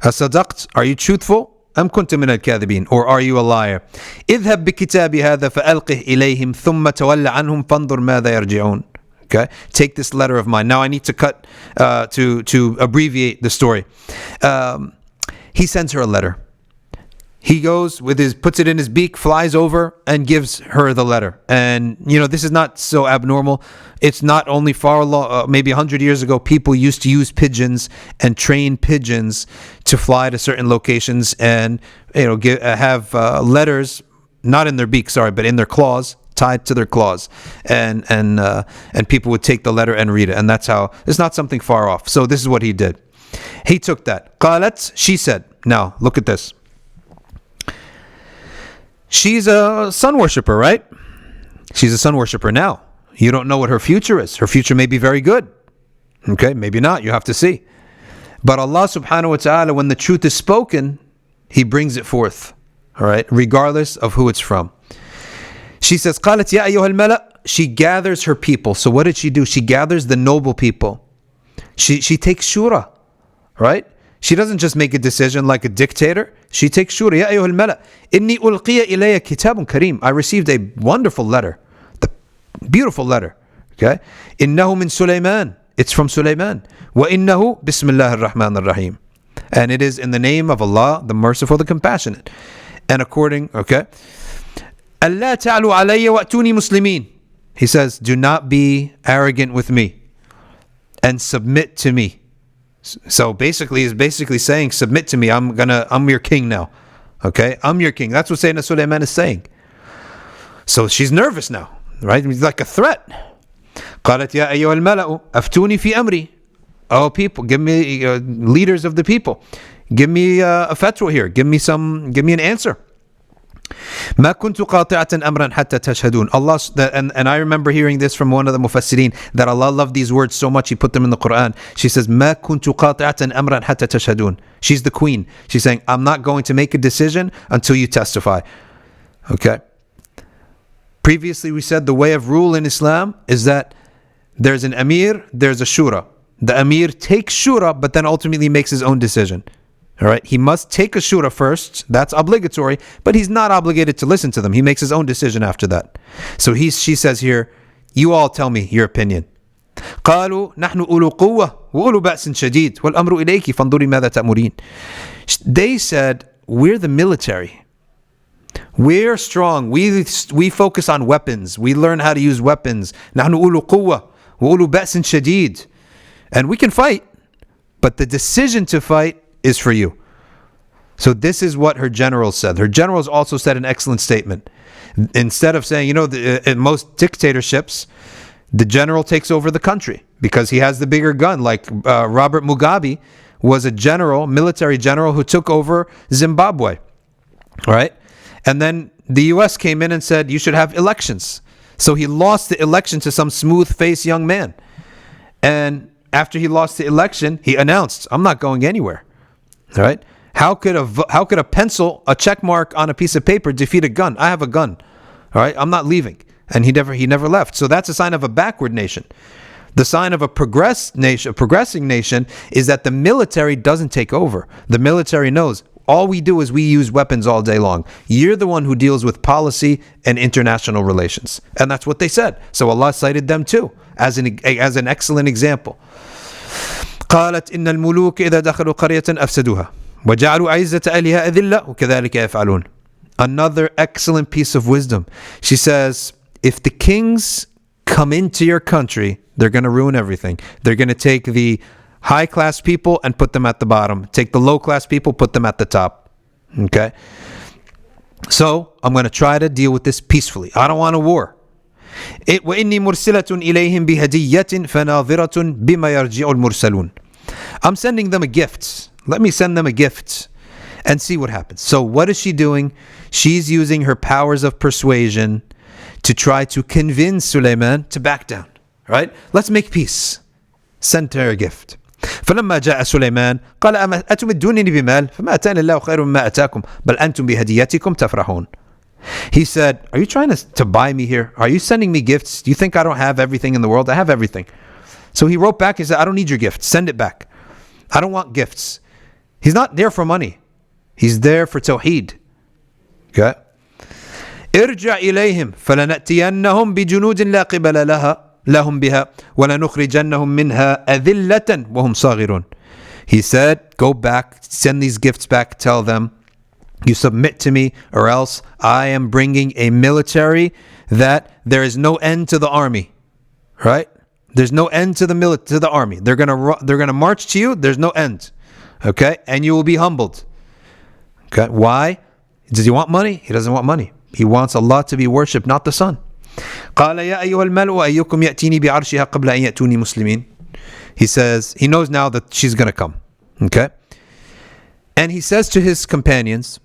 أصدقت. Are you truthful? أم كنت من الكاذبين. Or are you a liar? اذهب بكتابي هذا فألقه إليهم ثم تول عنهم فانظر ماذا يرجعون. Okay, take this letter of mine. Now I need to cut to abbreviate the story. He sends her a letter. He goes puts it in his beak, flies over, and gives her the letter. And this is not so abnormal. It's not only maybe 100 years ago, people used to use pigeons and train pigeons to fly to certain locations and have letters, not in their beak, but in their claws, tied to their claws, and people would take the letter and read it, and that's how. It's not something far off. So this is what he did. He took that. قالت, she said. Now look at this. She's a sun worshipper, right? She's a sun worshipper now. You don't know what her future is. Her future may be very good. Okay, maybe not. You have to see. But Allah subhanahu wa ta'ala, when the truth is spoken, He brings it forth. All right, regardless of who it's from. She says, قالت يا أيها الملأ. She gathers her people. So what did she do? She gathers the noble people. She takes shura, right? She doesn't just make a decision like a dictator. She takes shura. يا أيها الملأ إني ألقي إلي كتاب كريم. I received a wonderful letter, the beautiful letter. Okay? إِنَّهُ مِن Sulayman. It's from Sulayman. وَإِنَّهُ بِسْمِ اللَّهِ الرَّحْمَنِ الرَّحِيمِ. And it is in the name of Allah, the merciful, the compassionate. And according, okay? أَلَّا تَعْلُوا عَلَيَّ وَأْتُونِي مُسْلِمِينَ. He says, do not be arrogant with me and submit to me. So basically, he's basically saying, submit to me. I'm your king now. Okay? I'm your king. That's what Sayyidina Sulayman is saying. So she's nervous now, right? It's like a threat. قالت يا أيها الملأ أفتوني في أمري. Oh people, give me leaders of the people. Give me a fatwa here. Give me an answer. ما كنت قاطعة أمرا حتى تشهدون. Allah, and I remember hearing this from one of the mufassirin, that Allah loved these words so much He put them in the Quran. She says, ما كنت قاطعة أمرا حتى تشهدون. She's the queen. She's saying, I'm not going to make a decision until you testify. Okay. Previously we said the way of rule in Islam is that there's an Amir, there's a Shura. The Amir takes Shura, but then ultimately makes his own decision. All right, he must take a Shura first. That's obligatory, but he's not obligated to listen to them. He makes his own decision after that. So she says here, you all tell me your opinion. قالوا نحن أولو قوة وأولو بأس شديد والأمر إليك فانظري ماذا تأمرين. They said, we're the military. We're strong. We focus on weapons. We learn how to use weapons. نحن أولو قوة وأولو بأس شديد. And we can fight, but the decision to fight is for you. So this is what her generals said. Her generals also said an excellent statement. Instead of saying, in most dictatorships, the general takes over the country because he has the bigger gun. Like Robert Mugabe was a general, military general, who took over Zimbabwe. All right? And then the US came in and said, you should have elections. So he lost the election to some smooth-faced young man. And after he lost the election, he announced, I'm not going anywhere. All right? How could a pencil, a check mark on a piece of paper defeat a gun? I have a gun. All right? I'm not leaving. And he never left. So that's a sign of a backward nation. The sign of a progressing nation is that the military doesn't take over. The military knows all we do is we use weapons all day long. You're the one who deals with policy and international relations. And that's what they said. So Allah cited them too as an excellent example. قالت إن الملوك إذا دخلوا قرية أفسدوها وجعلوا عزة أهلها أذلة وكذلك يفعلون. Another excellent piece of wisdom. She says, if the kings come into your country, they're going to ruin everything. They're going to take the high-class people and put them at the bottom. Take the low-class people, put them at the top. Okay? So, I'm going to try to deal with this peacefully. I don't want a war. وإني مرسلة إليهم بهدية فناظرة بما يرجع المرسلون. I'm sending them a gift. Let me send them a gift and see what happens. So what is she doing? She's using her powers of persuasion to try to convince Sulayman to back down. Right? Let's make peace. Send her a gift. فلما جاء سليمان قال أتمدونني بمال فما أتاني الله خير مما أتاكم بل أنتم بهديتكم تفرحون. He said, are you trying to buy me here? Are you sending me gifts? Do you think I don't have everything in the world? I have everything. So he wrote back, he said, I don't need your gift. Send it back. I don't want gifts. He's not there for money. He's there for tawheed. Okay? ارجع إليهم فلنأتينهم بجنود لا قبل لهم بها ولنخرجنهم منها أذلة وهم صاغرون. He said, go back, send these gifts back, tell them, you submit to me, or else I am bringing a military that there is no end to the army. Right? There's no end to the army. They're gonna march to you. There's no end. Okay? And you will be humbled. Okay? Why? Does he want money? He doesn't want money. He wants Allah to be worshipped, not the sun. قال يا أيها الملأ أيكم يأتيني بعرشها قبل أن يأتوني مسلمين. He says, he knows now that she's gonna come. Okay? And he says to his companions,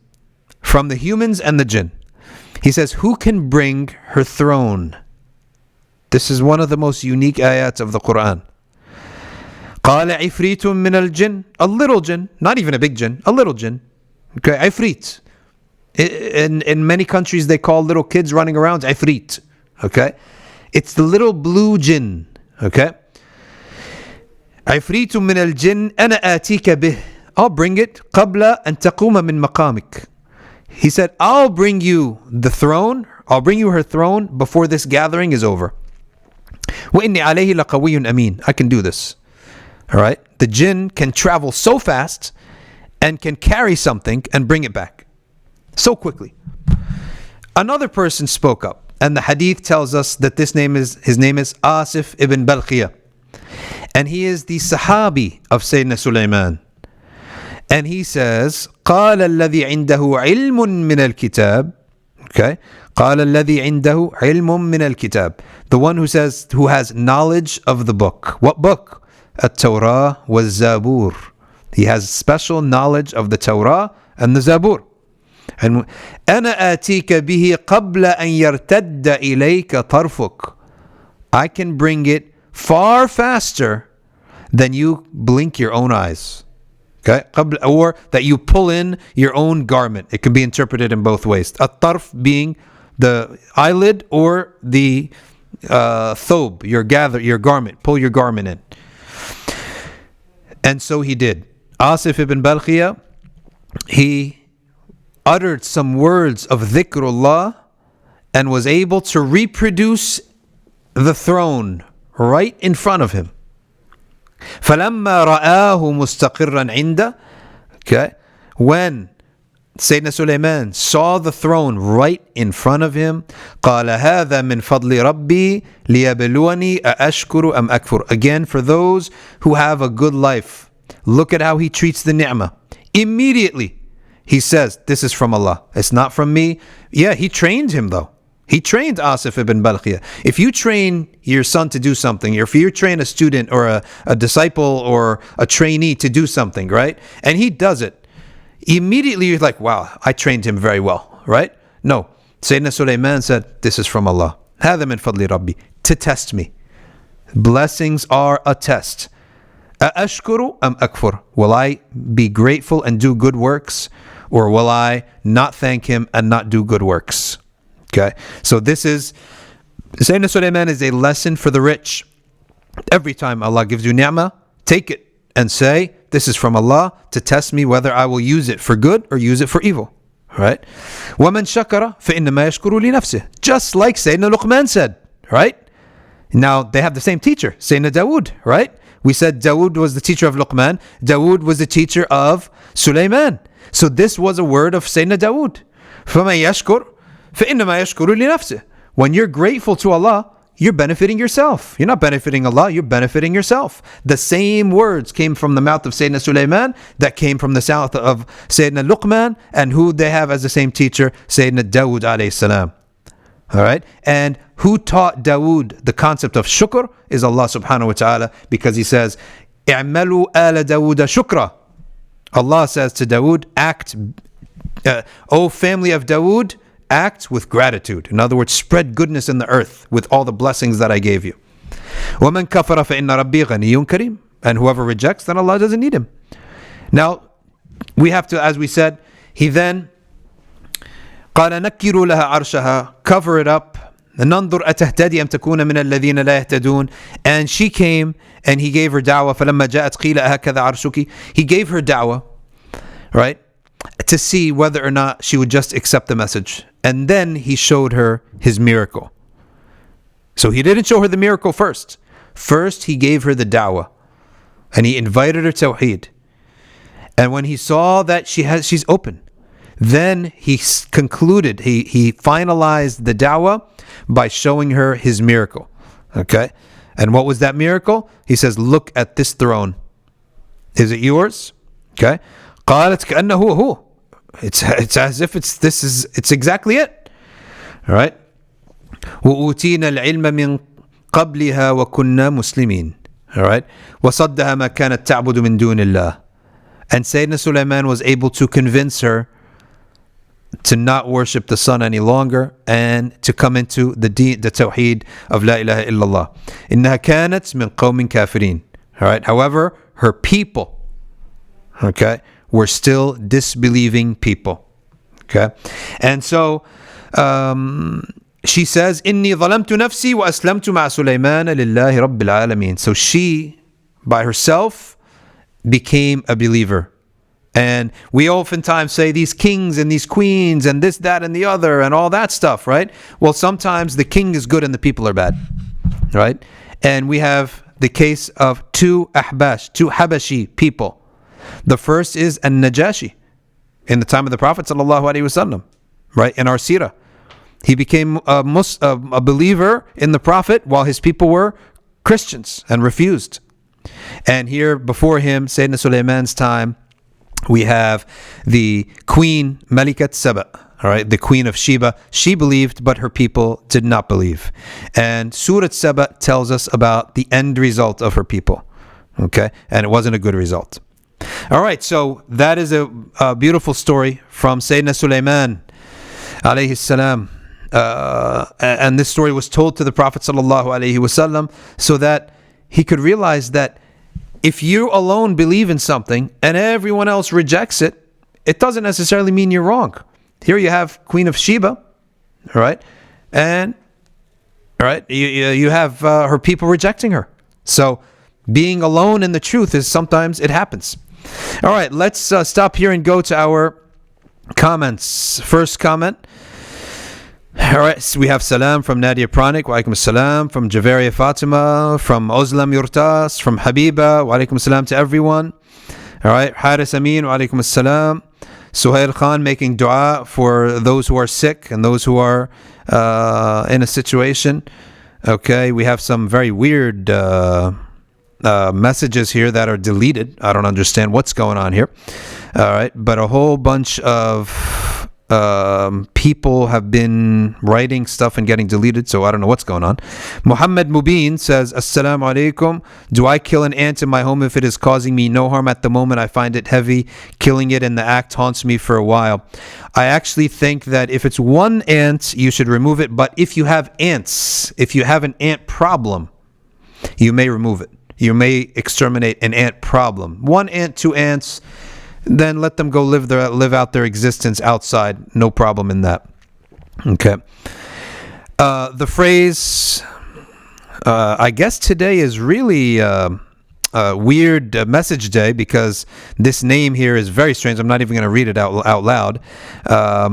from the humans and the jinn, he says, who can bring her throne? This is one of the most unique ayats of the Quran. قال عفريت من الجن, a little jinn, not even a big jinn, a little jinn. Okay, عفريت. In many countries they call little kids running around عفريت. Okay, it's the little blue jinn. Okay, عفريت من الجن أنا آتيك به. I'll bring it قبل أن تقوم من مقامك. He said, I'll bring you the throne. I'll bring you her throne before this gathering is over. وَإِنِّي عَلَيْهِ لَقَوِيٌّ أَمِينٌ. I can do this. All right? The jinn can travel so fast and can carry something and bring it back so quickly. Another person spoke up, and the hadith tells us that his name is Asif ibn Balqiyah, and he is the Sahabi of Sayyidina Sulayman. And he says, قال الذي عنده علم من الكتاب. Okay, قال الذي عنده علم من الكتاب. The one who says, who has knowledge of the book. What book? التوراة والزبور. He has special knowledge of the Torah and the Zabur. And أنا آتيك به قبل أن يرتد إليك طرفك. I can bring it far faster than you blink your own eyes. Okay, or that you pull in your own garment. It can be interpreted in both ways. At-tarf being the eyelid, or the thobe, your garment. Pull your garment in. And so he did. Asif ibn Balqiyah, he uttered some words of dhikrullah and was able to reproduce the throne right in front of him. فَلَمَّا رَآهُ مُسْتَقِرًّا عِنْدَ. Okay, when Sayyidina Sulayman saw the throne right in front of him, قَالَ هَذَا مِنْ فَضْلِ رَبِّي لِيَبْلُوَنِي أَأَشْكُرُ أَمْ أَكْفُرُ. Again, for those who have a good life, look at how he treats the ni'mah. Immediately, he says, this is from Allah. It's not from me. Yeah, he trained him though. He trained Asif ibn Balqiyah. If you train your son to do something, or if you train a student or a disciple or a trainee to do something, right? And he does it, immediately you're like, wow, I trained him very well, right? No. Sayyidina Sulayman said, this is from Allah. هذا من فضل ربي. To test me. Blessings are a test. أأشكر أم أكفر. Will I be grateful and do good works, or will I not thank him and not do good works? Okay, so this is, Sayyidina Sulayman is a lesson for the rich. Every time Allah gives you ni'mah, take it and say, this is from Allah to test me whether I will use it for good or use it for evil. Right? وَمَنْ شَكَرَ فَإِنَّمَا يَشْكُرُ لِنَفْسِهِ. Just like Sayyidina Luqman said, right? Now, they have the same teacher, Sayyidina Dawood, right? We said Dawood was the teacher of Luqman. Dawood was the teacher of Sulayman. So this was a word of Sayyidina Dawood. فَمَنْ يَشْكُرُ فَإِنَّمَا يَشْكُرُ لِنَفْسِهِ. When you're grateful to Allah, you're benefiting yourself. You're not benefiting Allah, you're benefiting yourself. The same words came from the mouth of Sayyidina Sulayman that came from the mouth of Sayyidina Luqman, and who they have as the same teacher, Sayyidina Dawood alayhi salam. Alright? And who taught Dawood the concept of shukr is Allah subhanahu wa ta'ala, because he says, اعملوا آل داود شكرا. Allah says to Dawood, act, O family of Dawood, act with gratitude. In other words, spread goodness in the earth with all the blessings that I gave you. وَمَنْ كَفَرَ فَإِنَّ رَبِّي غَنِيٌّ كَرِيمٌ. And whoever rejects, then Allah doesn't need him. Now, we have to, as we said, he then قَالَ نَكِّرُوا لَهَا عَرْشَهَا. Cover it up. نَنْظُرْ أَتَهْتَدِي أَمْ تَكُونَ مِنَ الَّذِينَ لَا يَهْتَدُونَ. And she came and he gave her da'wah. فَلَمَّا جَاءَتْ قِيلَ أَهَكَذَا عَرْشُكِ. He gave her da'wah, right, to see whether or not she would just accept the message. And then he showed her his miracle. So he didn't show her the miracle first. First, he gave her the da'wah. And he invited her to tawheed. And when he saw that she's open, then he concluded, he finalized the da'wah by showing her his miracle. Okay? And what was that miracle? He says, look at this throne. Is it yours? Okay? قالت كأنه هو. It's as if it's exactly it. All right? وأوتينا العلم من قبلها وكنا مسلمين. All right? وصدها ما كانت تعبد من دون الله. And Sayyidina Sulayman was able to convince her to not worship the sun any longer and to come into the tawheed of La ilaha illallah. إنها كانت من قوم كافرين. All right? However, her people, okay, were still disbelieving people. Okay? And so she says, إني ظلمت نفسي وأسلمت مع سليمان لله رب العالمين. So she, by herself, became a believer. And we oftentimes say these kings and these queens and this, that, and the other and all that stuff, right? Well, sometimes the king is good and the people are bad, right? and we have the case of two Habashi people. The first is An-Najashi in the time of the Prophet ﷺ, right? In our seerah. He became a believer in the Prophet while his people were Christians and refused. And here before him, Sayyidina Sulayman's time, we have the queen Malikat Saba, all right, the queen of Sheba. She believed, but her people did not believe. And Surah Saba tells us about the end result of her people, okay? And it wasn't a good result. All right, so that is a beautiful story from Sayyidina Sulayman, alayhi salam. And this story was told to the Prophet sallallahu alaihi wasallam so that he could realize that if you alone believe in something and everyone else rejects it, it doesn't necessarily mean you're wrong. Here you have Queen of Sheba, all right, and all right, you have her people rejecting her. So being alone in the truth is sometimes it happens. All right, let's stop here and go to our comments. First comment. All right, so we have salam from Nadia Pranik, wa alaikum salam, from Javaria Fatima, from Ozlam Yurtas, from Habiba, wa alaikum salam to everyone. All right, Haris Amin, wa alaikum salam. Suhail Khan making dua for those who are sick and those who are in a situation. Okay, we have some very weird messages here that are deleted. I don't understand what's going on here. All right, but a whole bunch of people have been writing stuff and getting deleted, so I don't know what's going on. Muhammad Mubin says, Assalamu alaikum. Do I kill an ant in my home if it is causing me no harm at the moment? I find it heavy. Killing it in the act haunts me for a while. I actually think that if it's one ant, you should remove it. But if you have ants, if you have an ant problem, you may remove it. You may exterminate an ant problem. One ant, two ants, then let them go live out their existence outside. No problem in that. Okay. The phrase, I guess today is really a weird message day because this name here is very strange. I'm not even going to read it out loud. I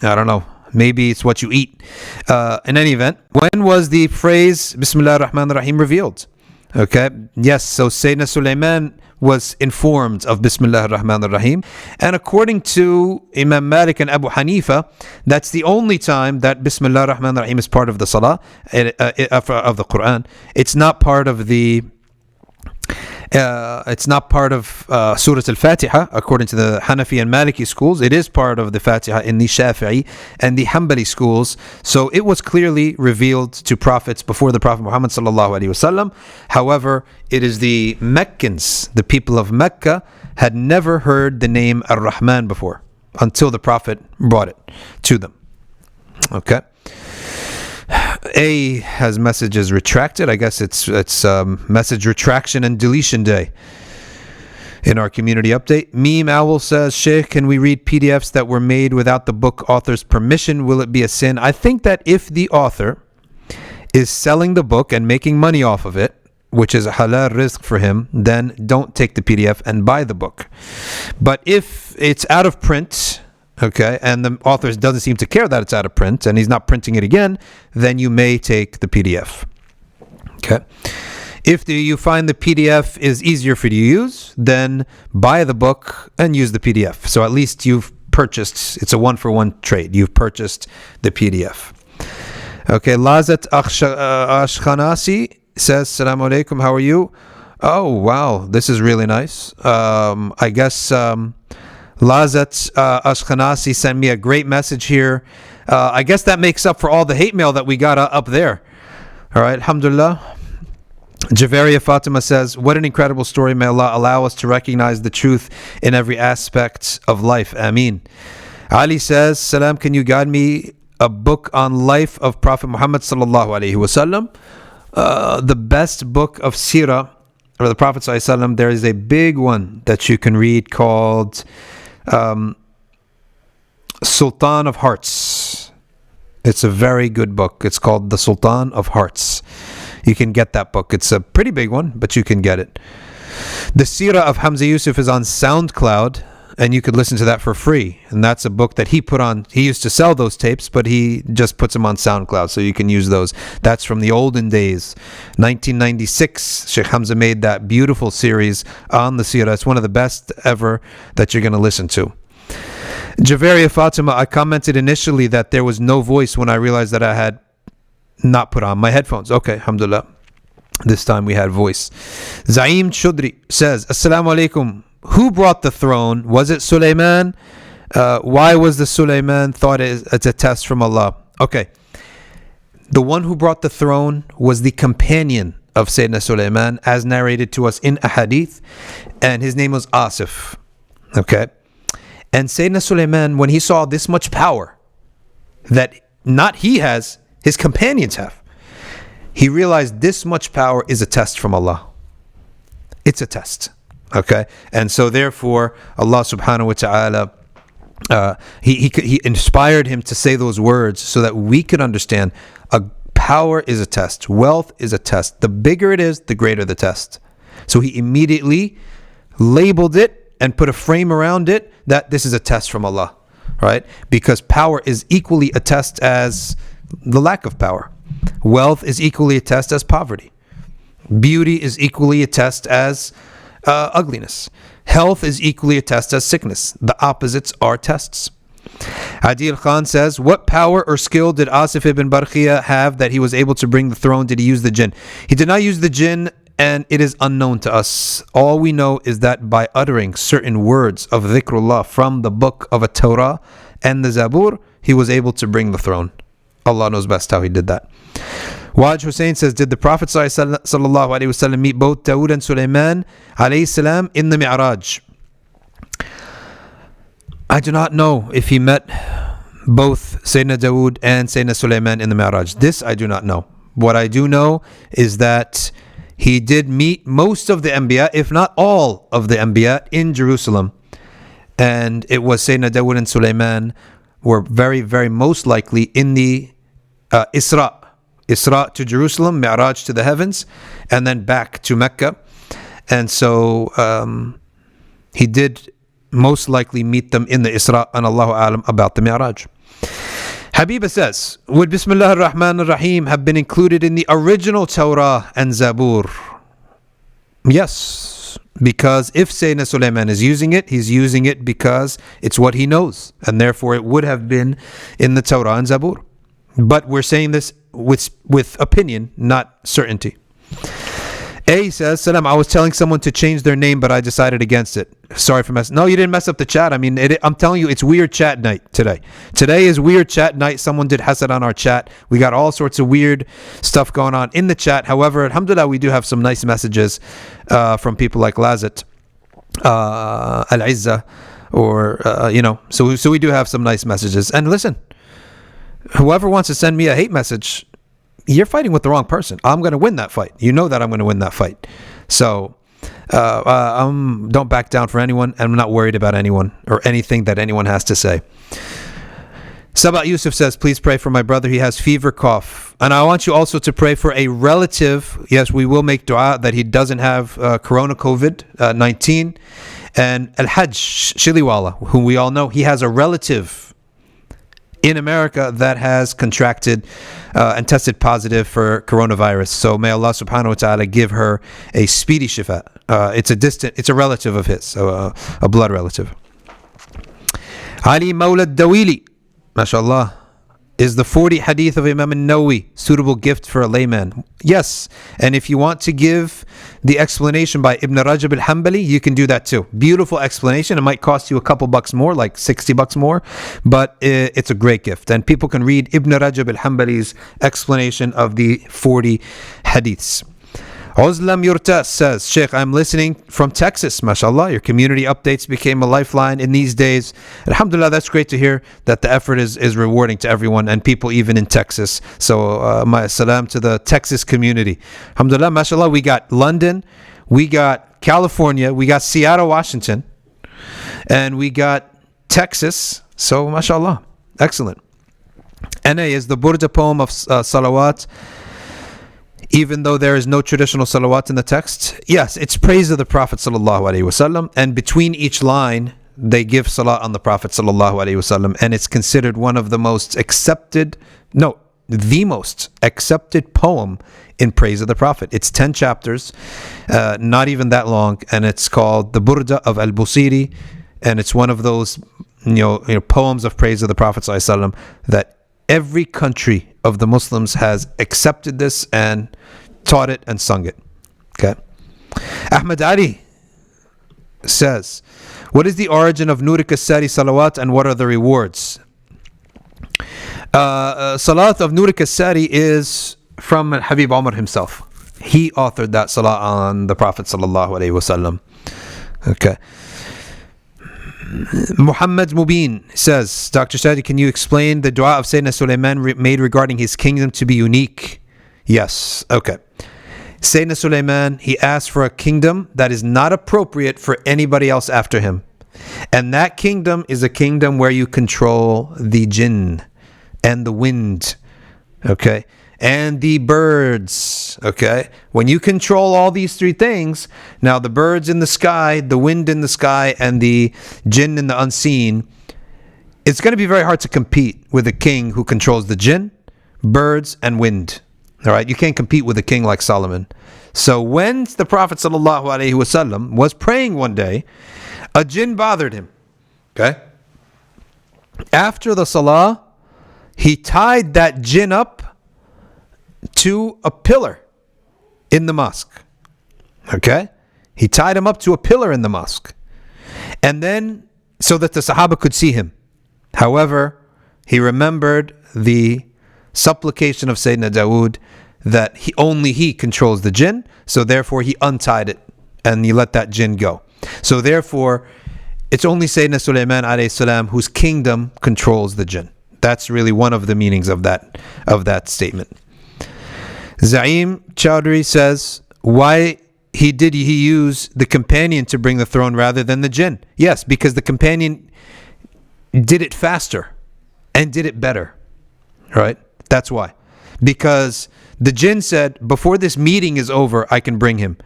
don't know. Maybe it's what you eat. In any event, when was the phrase Bismillah ar-Rahman ar-Rahim revealed? Okay. Yes. So Sayyidina Sulayman was informed of Bismillah ar-Rahman ar-Rahim, and according to Imam Malik and Abu Hanifa, that's the only time that Bismillah ar-Rahman ar-Rahim is part of the Salah, of the Quran. It's not part of the Surah Al-Fatiha according to the Hanafi and Maliki schools. It is part of the Fatiha in the Shafi'i and the Hanbali schools. So it was clearly revealed to prophets before the Prophet Muhammad sallallahu alaihi wasallam. However, it is the Meccans, the people of Mecca, had never heard the name Ar-Rahman before until the Prophet brought it to them. Okay. A has messages retracted. I guess it's message retraction and deletion day in our community update. Meme Owl says, Sheikh, can we read PDFs that were made without the book author's permission? Will it be a sin? I think that if the author is selling the book and making money off of it, which is a halal rizq for him, then don't take the PDF and buy the book. But if it's out of print, okay, and the author doesn't seem to care that it's out of print and he's not printing it again, then you may take the PDF. Okay. If you find the PDF is easier for you to use, then buy the book and use the PDF. So at least you've purchased, it's a one-for-one trade. You've purchased the PDF. Okay, Lazat Ashkhanasi says, Assalamu alaikum, how are you? Oh, wow, this is really nice. I guess Lazat Ashkhanasi sent me a great message here. I guess that makes up for all the hate mail that we got up there. All right, alhamdulillah. Javaria Fatima says, what an incredible story. May Allah allow us to recognize the truth in every aspect of life. Ameen. Ali says, Salam, can you guide me a book on life of Prophet Muhammad sallallahu alaihi wasallam? The best book of Sirah, or the Prophet sallallahu alaihi wasallam, there is a big one that you can read called Sultan of Hearts. It's a very good book. It's called The Sultan of Hearts. You can get that book. It's a pretty big one, but you can get it. The Sirah of Hamza Yusuf is on SoundCloud. and you could listen to that for free. And that's a book that he put on. He used to sell those tapes, but he just puts them on SoundCloud, so you can use those. That's from the olden days. 1996, Sheikh Hamza made that beautiful series on the seerah. It's one of the best ever that you're going to listen to. Javeria Fatima, I commented initially that there was no voice when I realized that I had not put on my headphones. Okay, alhamdulillah. This time we had voice. Zaim Chudri says, Assalamu alaikum. Who brought the throne? Was it Sulayman? Why was the Sulayman thought it's a test from Allah? Okay. The one who brought the throne was the companion of Sayyidina Sulayman, as narrated to us in a hadith, and his name was Asif. Okay. And Sayyidina Sulayman, when he saw this much power that not he has, his companions have, he realized this much power is a test from Allah. It's a test. Okay? And so therefore, Allah subhanahu wa ta'ala, he inspired him to say those words so that we could understand power is a test. Wealth is a test. The bigger it is, the greater the test. So he immediately labeled it and put a frame around it that this is a test from Allah. Right? Because power is equally a test as the lack of power. Wealth is equally a test as poverty. Beauty is equally a test as ugliness. Health is equally a test as sickness. The opposites are tests. Adil Khan says, what power or skill did Asif ibn Barkhia have that he was able to bring the throne? Did he use the jinn? He did not use the jinn, and it is unknown to us. All we know is that by uttering certain words of dhikrullah from the book of a Torah and the Zabur, he was able to bring the throne. Allah knows best how he did that. Waj Hussein says, did the Prophet ﷺ meet both Dawood and Sulayman alayhi salam in the Mi'raj? I do not know if he met both Sayyidina Dawood and Sayyidina Sulayman in the Mi'raj. This I do not know. What I do know is that he did meet most of the Anbiya, if not all of the Anbiya, in Jerusalem. And it was Sayyidina Dawood and Sulayman were very, very most likely in the Isra to Jerusalem, Mi'raj to the heavens, and then back to Mecca. And so he did most likely meet them in the Isra, and Allahu A'lam about the Mi'raj. Habiba says, would Bismillah ar-Rahman ar-Rahim have been included in the original Torah and Zabur? Yes. Because if Sayyidina Sulayman is using it, he's using it because it's what he knows. And therefore it would have been in the Torah and Zabur. But we're saying this with opinion, not certainty. A says, Salam, I was telling someone to change their name, but I decided against it. Sorry for messing. No, you didn't mess up the chat. I mean, I'm telling you, it's weird chat night today. Today is weird chat night. Someone did hasad on our chat. We got all sorts of weird stuff going on in the chat. However, alhamdulillah, we do have some nice messages from people like Lazat, Al-Izza, or, so we do have some nice messages. And listen, whoever wants to send me a hate message, you're fighting with the wrong person. I'm going to win that fight. You know that I'm going to win that fight. So don't back down for anyone. I'm not worried about anyone or anything that anyone has to say. Sabat Yusuf says, please pray for my brother. He has fever, cough. And I want you also to pray for a relative. Yes, we will make dua that he doesn't have corona COVID-19. And Al-Hajj Shiliwala, whom we all know, he has a relative in America that has contracted and tested positive for coronavirus. So may Allah subhanahu wa ta'ala give her a speedy shifa. It's a relative of his, so a blood relative. Ali Mawlad Dawili, mashallah, is the 40 hadith of Imam Nawawi suitable gift for a layman? Yes, and if you want to give the explanation by Ibn Rajab al-Hanbali, you can do that too. Beautiful explanation. It might cost you a couple bucks more, like $60 more, but it's a great gift. And people can read Ibn Rajab al-Hanbali's explanation of the 40 hadiths. Uzlam Yurta says, Sheikh, I'm listening from Texas. MashaAllah, your community updates became a lifeline in these days. Alhamdulillah, that's great to hear that the effort is rewarding to everyone and people even in Texas. So my salam to the Texas community. Alhamdulillah, MashaAllah, we got London, we got California, we got Seattle, Washington, and we got Texas. So MashaAllah, excellent. NA is the Burda poem of Salawat. Even though there is no traditional salawat in the text, yes, it's praise of the Prophet sallallahu alaihi wasallam, and between each line they give salah on the Prophet sallallahu alaihi wasallam, and it's considered one of the most accepted, no, the most accepted poem in praise of the Prophet. It's 10 chapters, not even that long, and it's called the Burda of Al-Busiri, and it's one of those poems of praise of the Prophet sallallahu alaihi wasallam that every country of the Muslims has accepted this and taught it and sung it. Okay. Ahmad Ali says, what is the origin of Nurik as-Sari salawat and what are the rewards? Salat of Nurik as-Sari is from Habib Umar himself. He authored that salah on the Prophet sallallahu alaihi wasallam. Okay. Muhammad Mubin says, Dr. Sadi, can you explain the dua of Sayyidina Sulayman made regarding his kingdom to be unique? Yes. Okay. Sayyidina Sulayman, he asked for a kingdom that is not appropriate for anybody else after him. And that kingdom is a kingdom where you control the jinn and the wind, okay, and the birds, okay. When you control all these three things, now the birds in the sky, the wind in the sky, and the jinn in the unseen, it's going to be very hard to compete with a king who controls the jinn, birds, and wind. All right, you can't compete with a king like Solomon. So when the Prophet ﷺ was praying one day, a jinn bothered him. Okay. After the salah, he tied that jinn up to a pillar in the mosque. Okay? He tied him up to a pillar in the mosque. And then, so that the Sahaba could see him. However, he remembered the supplication of Sayyidina Dawood that only he controls the jinn, so therefore he untied it and he let that jinn go. So therefore, it's only Sayyidina Sulayman alayhi salam whose kingdom controls the jinn. That's really one of the meanings of that statement. Zaim Chowdhury says, why he use the companion to bring the throne rather than the jinn? Yes, because the companion did it faster and did it better. Right? That's why. Because the jinn said, before this meeting is over, I can bring him.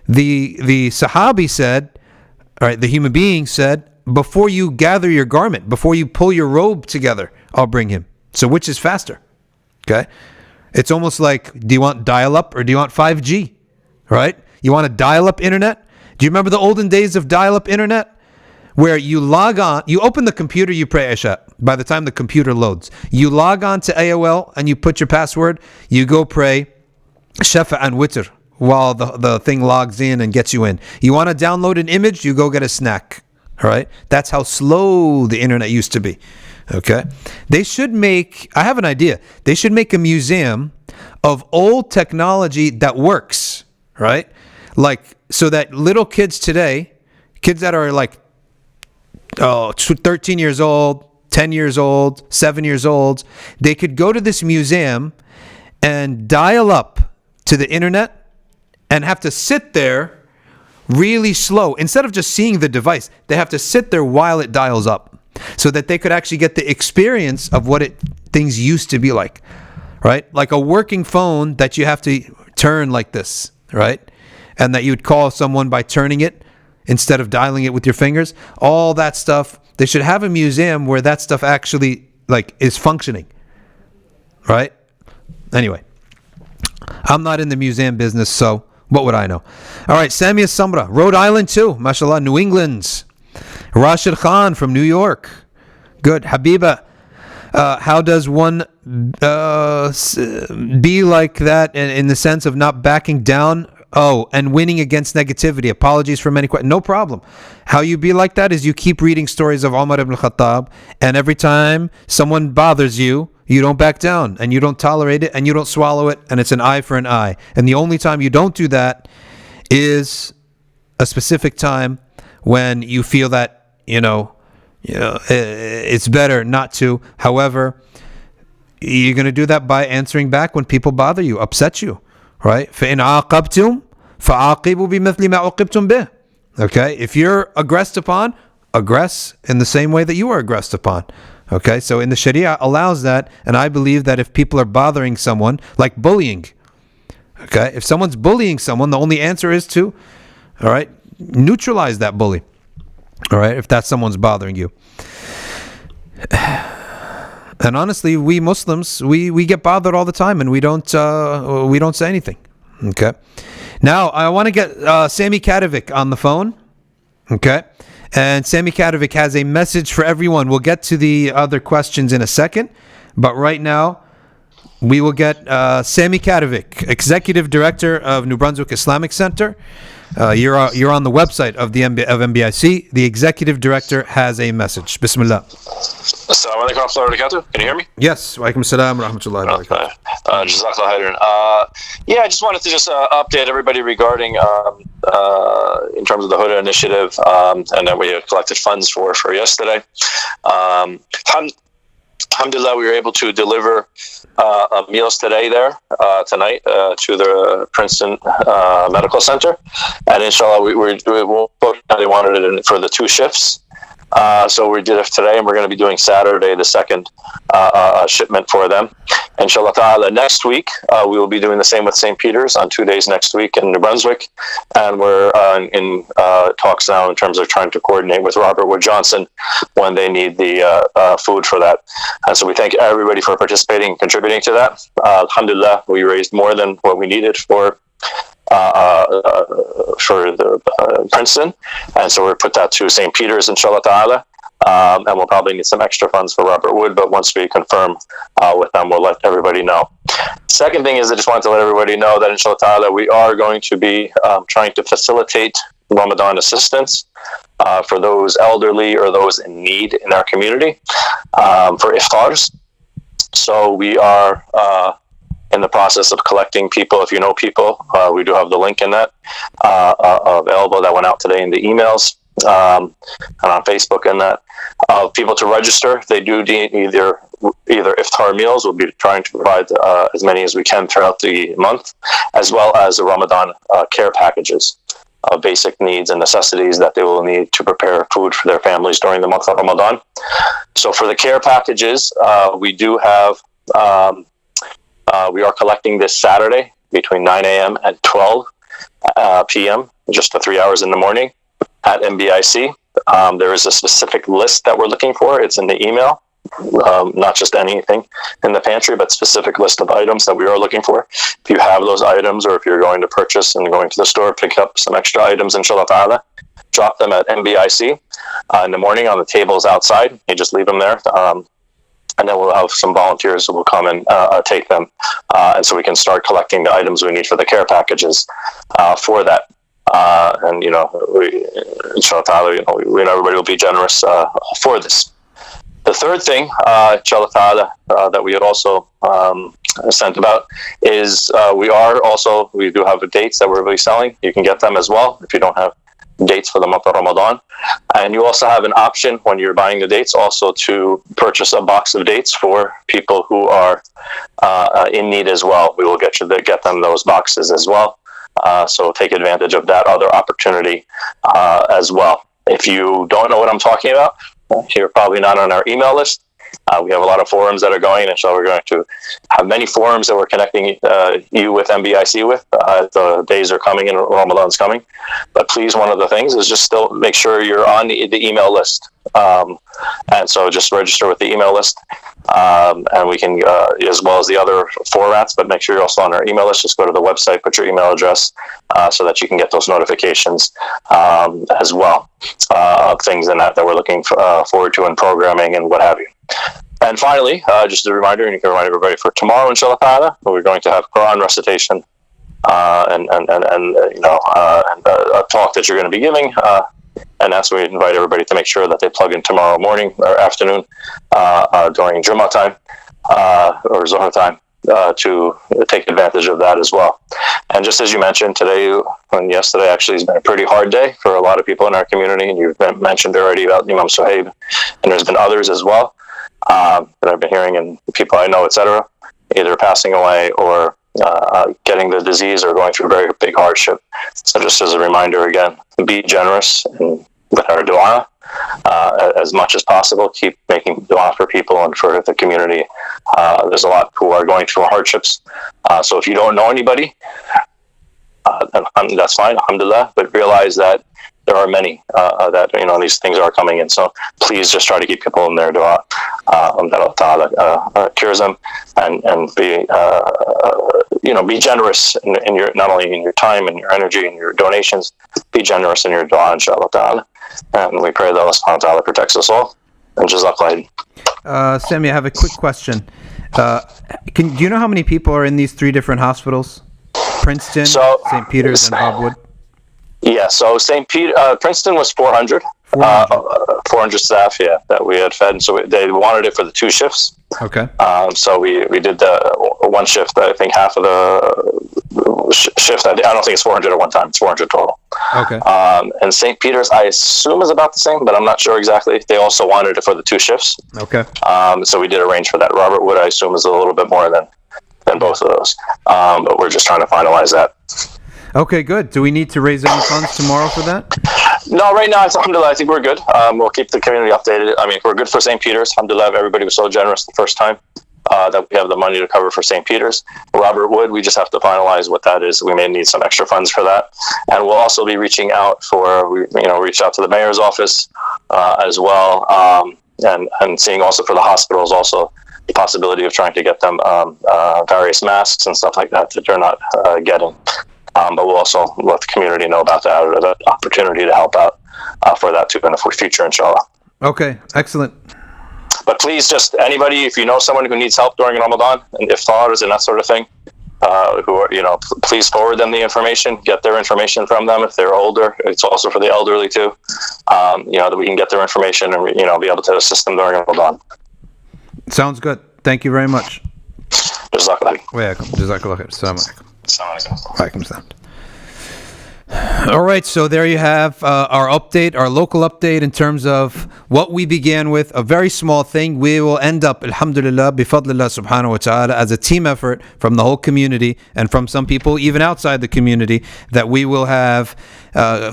The Sahabi said, all right, the human being said, before you gather your garment, before you pull your robe together, I'll bring him. So which is faster? Okay? It's almost like, do you want dial-up or do you want 5G? Right? You want a dial-up internet? Do you remember the olden days of dial-up internet? Where you log on, you open the computer, you pray Isha. By the time the computer loads, you log on to AOL and you put your password, you go pray Shafa and Witr while the thing logs in and gets you in. You want to download an image, you go get a snack. All right? That's how slow the internet used to be. Okay? They should make, I have an idea. They should make a museum of old technology that works. Right? Like, so that little kids today, kids that are like 13 years old, 10 years old, 7 years old, they could go to this museum and dial up to the internet and have to sit there really slow. Instead of just seeing the device, they have to sit there while it dials up so that they could actually get the experience of what things used to be like, right? Like a working phone that you have to turn like this, right? And that you would call someone by turning it instead of dialing it with your fingers. All that stuff, they should have a museum where that stuff actually is functioning, right? Anyway, I'm not in the museum business, so what would I know? All right, Samia Samra, Rhode Island too, mashallah, New England. Rashid Khan from New York. Good. Habiba, how does one be like that in the sense of not backing down? Oh, and winning against negativity. Apologies for many questions. No problem. How you be like that is you keep reading stories of Umar ibn Khattab, and every time someone bothers you, you don't back down, and you don't tolerate it, and you don't swallow it, and it's an eye for an eye. And the only time you don't do that is a specific time when you feel that, it's better not to. However, you're going to do that by answering back when people bother you, upset you. Right? فَإِنْ عَاقَبْتُمْ فَعَاقِبُوا بِمِثْلِ مَا عُوقِبْتُمْ بِهِ. Okay? If you're aggressed upon, aggress in the same way that you are aggressed upon. Okay? So in the Sharia allows that, and I believe that if people are bothering someone, like bullying, okay? If someone's bullying someone, the only answer is to, all right, neutralize that bully. All right, if that someone's bothering you. And honestly, we Muslims, we get bothered all the time, and we don't say anything. Okay. Now I want to get Sami Kadovic on the phone. Okay. And Sami Kadovic has a message for everyone. We'll get to the other questions in a second, but right now we will get Sami Kadovic, Executive Director of New Brunswick Islamic Center. You're on the website of MBIC. The Executive Director has a message. Bismillah. Assalamu alaikum wa rahmatullahi wa barakatuh. Can you hear me? Yes. Wa alaikum salam wa rahmatullahi wa barakatuh. Jazakallah khairan. Yeah, I just wanted to update everybody regarding in terms of the Huda initiative and that we collected funds for yesterday. Alhamdulillah, we were able to deliver meals tonight to the Princeton Medical Center, and inshallah they wanted it in for the 2 shifts. So we did it today, and we're going to be doing Saturday, the second shipment for them. Inshallah ta'ala, next week, we will be doing the same with St. Peter's on 2 days next week in New Brunswick. And we're in talks now in terms of trying to coordinate with Robert Wood Johnson when they need the food for that. And so we thank everybody for participating and contributing to that. Alhamdulillah, we raised more than what we needed for the Princeton, and so we'll put that to St. Peter's, inshallah ta'ala, and we'll probably need some extra funds for Robert Wood, but once we confirm with them, we'll let everybody know. Second thing is I just wanted to let everybody know that inshallah ta'ala we are going to be trying to facilitate Ramadan assistance for those elderly or those in need in our community for iftars. So we are in the process of collecting people. If you know people, we do have the link in that available that went out today in the emails and on Facebook and that. People to register. They do need either iftar meals. We'll be trying to provide as many as we can throughout the month, as well as the Ramadan care packages of basic needs and necessities that they will need to prepare food for their families during the month of Ramadan. So for the care packages, we do have we are collecting this Saturday between 9 a.m. and 12 p.m., just the 3 hours in the morning at MBIC. There is a specific list that we're looking for. It's in the email, not just anything in the pantry, but specific list of items that we are looking for. If you have those items, or if you're going to purchase and going to the store, pick up some extra items, inshallah ta'ala, drop them at MBIC in the morning on the tables outside. You just leave them there. And then we'll have some volunteers who will come and take them, and so we can start collecting the items we need for the care packages for that. And we, inshallah ta'ala, we know everybody will be generous for this. The third thing, inshallah ta'ala, that we had also sent about is we do have the dates that we're really selling. You can get them as well if you don't have dates for the month of Ramadan. And you also have an option when you're buying the dates also to purchase a box of dates for people who are in need as well. We will get them those boxes as well. So take advantage of that other opportunity as well. If you don't know what I'm talking about, you're probably not on our email list. We have a lot of forums that are going, and so we're going to have many forums that we're connecting you with MBIC with. The days are coming and Ramadan's coming. But please, one of the things is just still make sure you're on the email list. And so just register with the email list. And we can, as well as the other formats, but make sure you're also on our email list. Just go to the website, put your email address so that you can get those notifications as well. Things in that we're looking forward to in programming and what have you. And finally, just a reminder, and you can remind everybody for tomorrow, inshallah ta'ala, we're going to have Quran recitation and a talk that you're going to be giving. And that's why we invite everybody to make sure that they plug in tomorrow morning or afternoon during Jummah time or Zohar time to take advantage of that as well. And just as you mentioned, today and yesterday actually has been a pretty hard day for a lot of people in our community. And you've mentioned already about Imam Suhaib, and there's been others as well that I've been hearing, and people I know, etc., either passing away or getting the disease or going through a very big hardship. So just as a reminder again, be generous with our dua as much as possible. Keep making dua for people and for the community. There's a lot who are going through hardships. So if you don't know anybody, that's fine, alhamdulillah, but realize that there are many that these things are coming in. So please just try to keep people in their dua that Allah Ta'ala cures them, and be generous in your, not only in your time and your energy and your donations. Be generous in your dua, inshallah ta'ala. And we pray that Allah subhanahu wa ta'ala protects us all. And Jazakallah. Sammy, I have a quick question. Do you know how many people are in these 3 different hospitals? Princeton, St. Peter's, and Bobwood? Yeah, so Princeton was 400. 400 staff, that we had fed. And so they wanted it for the 2 shifts. Okay. So we did the 1 shift. I think half of the shift, I don't think it's 400 at one time. It's 400 total. Okay. And St. Peter's, I assume, is about the same, but I'm not sure exactly. They also wanted it for the 2 shifts. Okay. So we did arrange for that. Robert Wood, I assume, is a little bit more than both of those. But we're just trying to finalize that. Okay, good. Do we need to raise any funds tomorrow for that? No, right now, alhamdulillah, I think we're good. We'll keep the community updated. I mean, we're good for St. Peter's. Alhamdulillah, everybody was so generous the first time that we have the money to cover for St. Peter's. Robert Wood, we just have to finalize what that is. We may need some extra funds for that. And we'll also be reaching out reach out to the mayor's office as well, and seeing also for the hospitals also the possibility of trying to get them various masks and stuff like that they're not getting. But we'll also let the community know about that, or the opportunity to help out for that too in the future, inshallah. Okay, excellent. But please, just anybody, if you know someone who needs help during Ramadan and iftars and that sort of thing, who are, please forward them the information, get their information from them if they're older. It's also for the elderly too, that we can get their information and, be able to assist them during Ramadan. Sounds good. Thank you very much. Jazakallah. Jazakallah khair. Assalamu alaikum. Assalamu alaikum. All right, so there you have our update, our local update in terms of what we began with, a very small thing. We will end up, alhamdulillah, bifadlillah subhanahu wa ta'ala, as a team effort from the whole community and from some people even outside the community, that we will have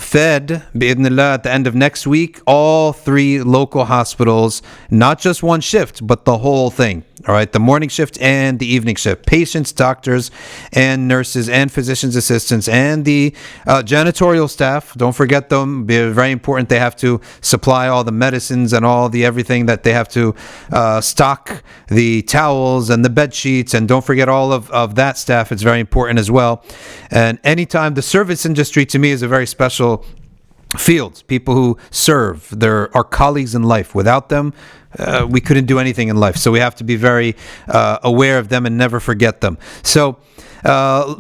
fed, bi'idhnillah, at the end of next week, all 3 local hospitals, not just 1 shift, but the whole thing. All right, the morning shift and the evening shift. Patients, doctors, and nurses, and physician's assistants, and the janitorial staff. Don't forget them. Very important. They have to supply all the medicines and all the everything that they have to stock, the towels and the bed sheets. And don't forget all of that staff. It's very important as well. And anytime, the service industry to me is a very special field. People who serve, they're our colleagues in life. Without them, we couldn't do anything in life. So we have to be very aware of them and never forget them. So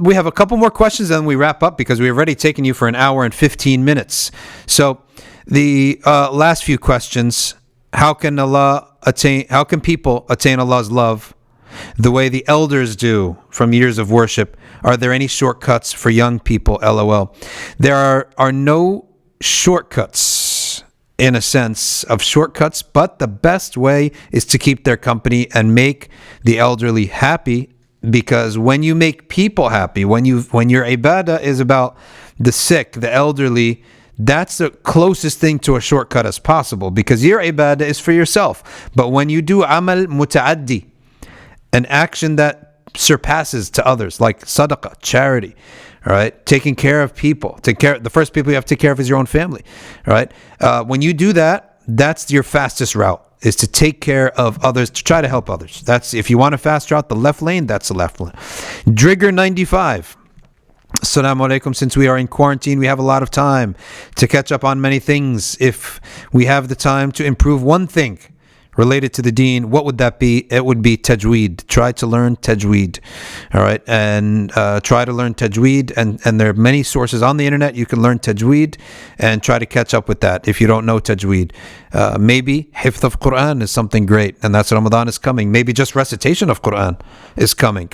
we have a couple more questions and we wrap up, because we've already taken you for 1 hour and 15 minutes. So the last few questions: how can people attain Allah's love the way the elders do from years of worship? Are there any shortcuts for young people? LOL. There are no shortcuts, in a sense of shortcuts, but the best way is to keep their company and make the elderly happy, because when you make people happy, when your ibadah is about the sick, the elderly, that's the closest thing to a shortcut as possible, because your ibadah is for yourself. But when you do amal muta'addi, an action that surpasses to others, like sadaqah, charity, all right, taking care of people. The first people you have to take care of is your own family. All right, when you do that, that's your fastest route, is to take care of others, to try to help others. That's, if you want a fast route, the left lane, that's the left lane. Drigger 95. Assalamu alaikum. Since we are in quarantine, we have a lot of time to catch up on many things. If we have the time to improve one thing related to the deen, what would that be? It would be tajweed. Try to learn tajweed. All right, and try to learn tajweed, and there are many sources on the internet. You can learn tajweed and try to catch up with that if you don't know tajweed. Maybe hifth of Quran is something great, and that's Ramadan is coming. Maybe just recitation of Quran is coming.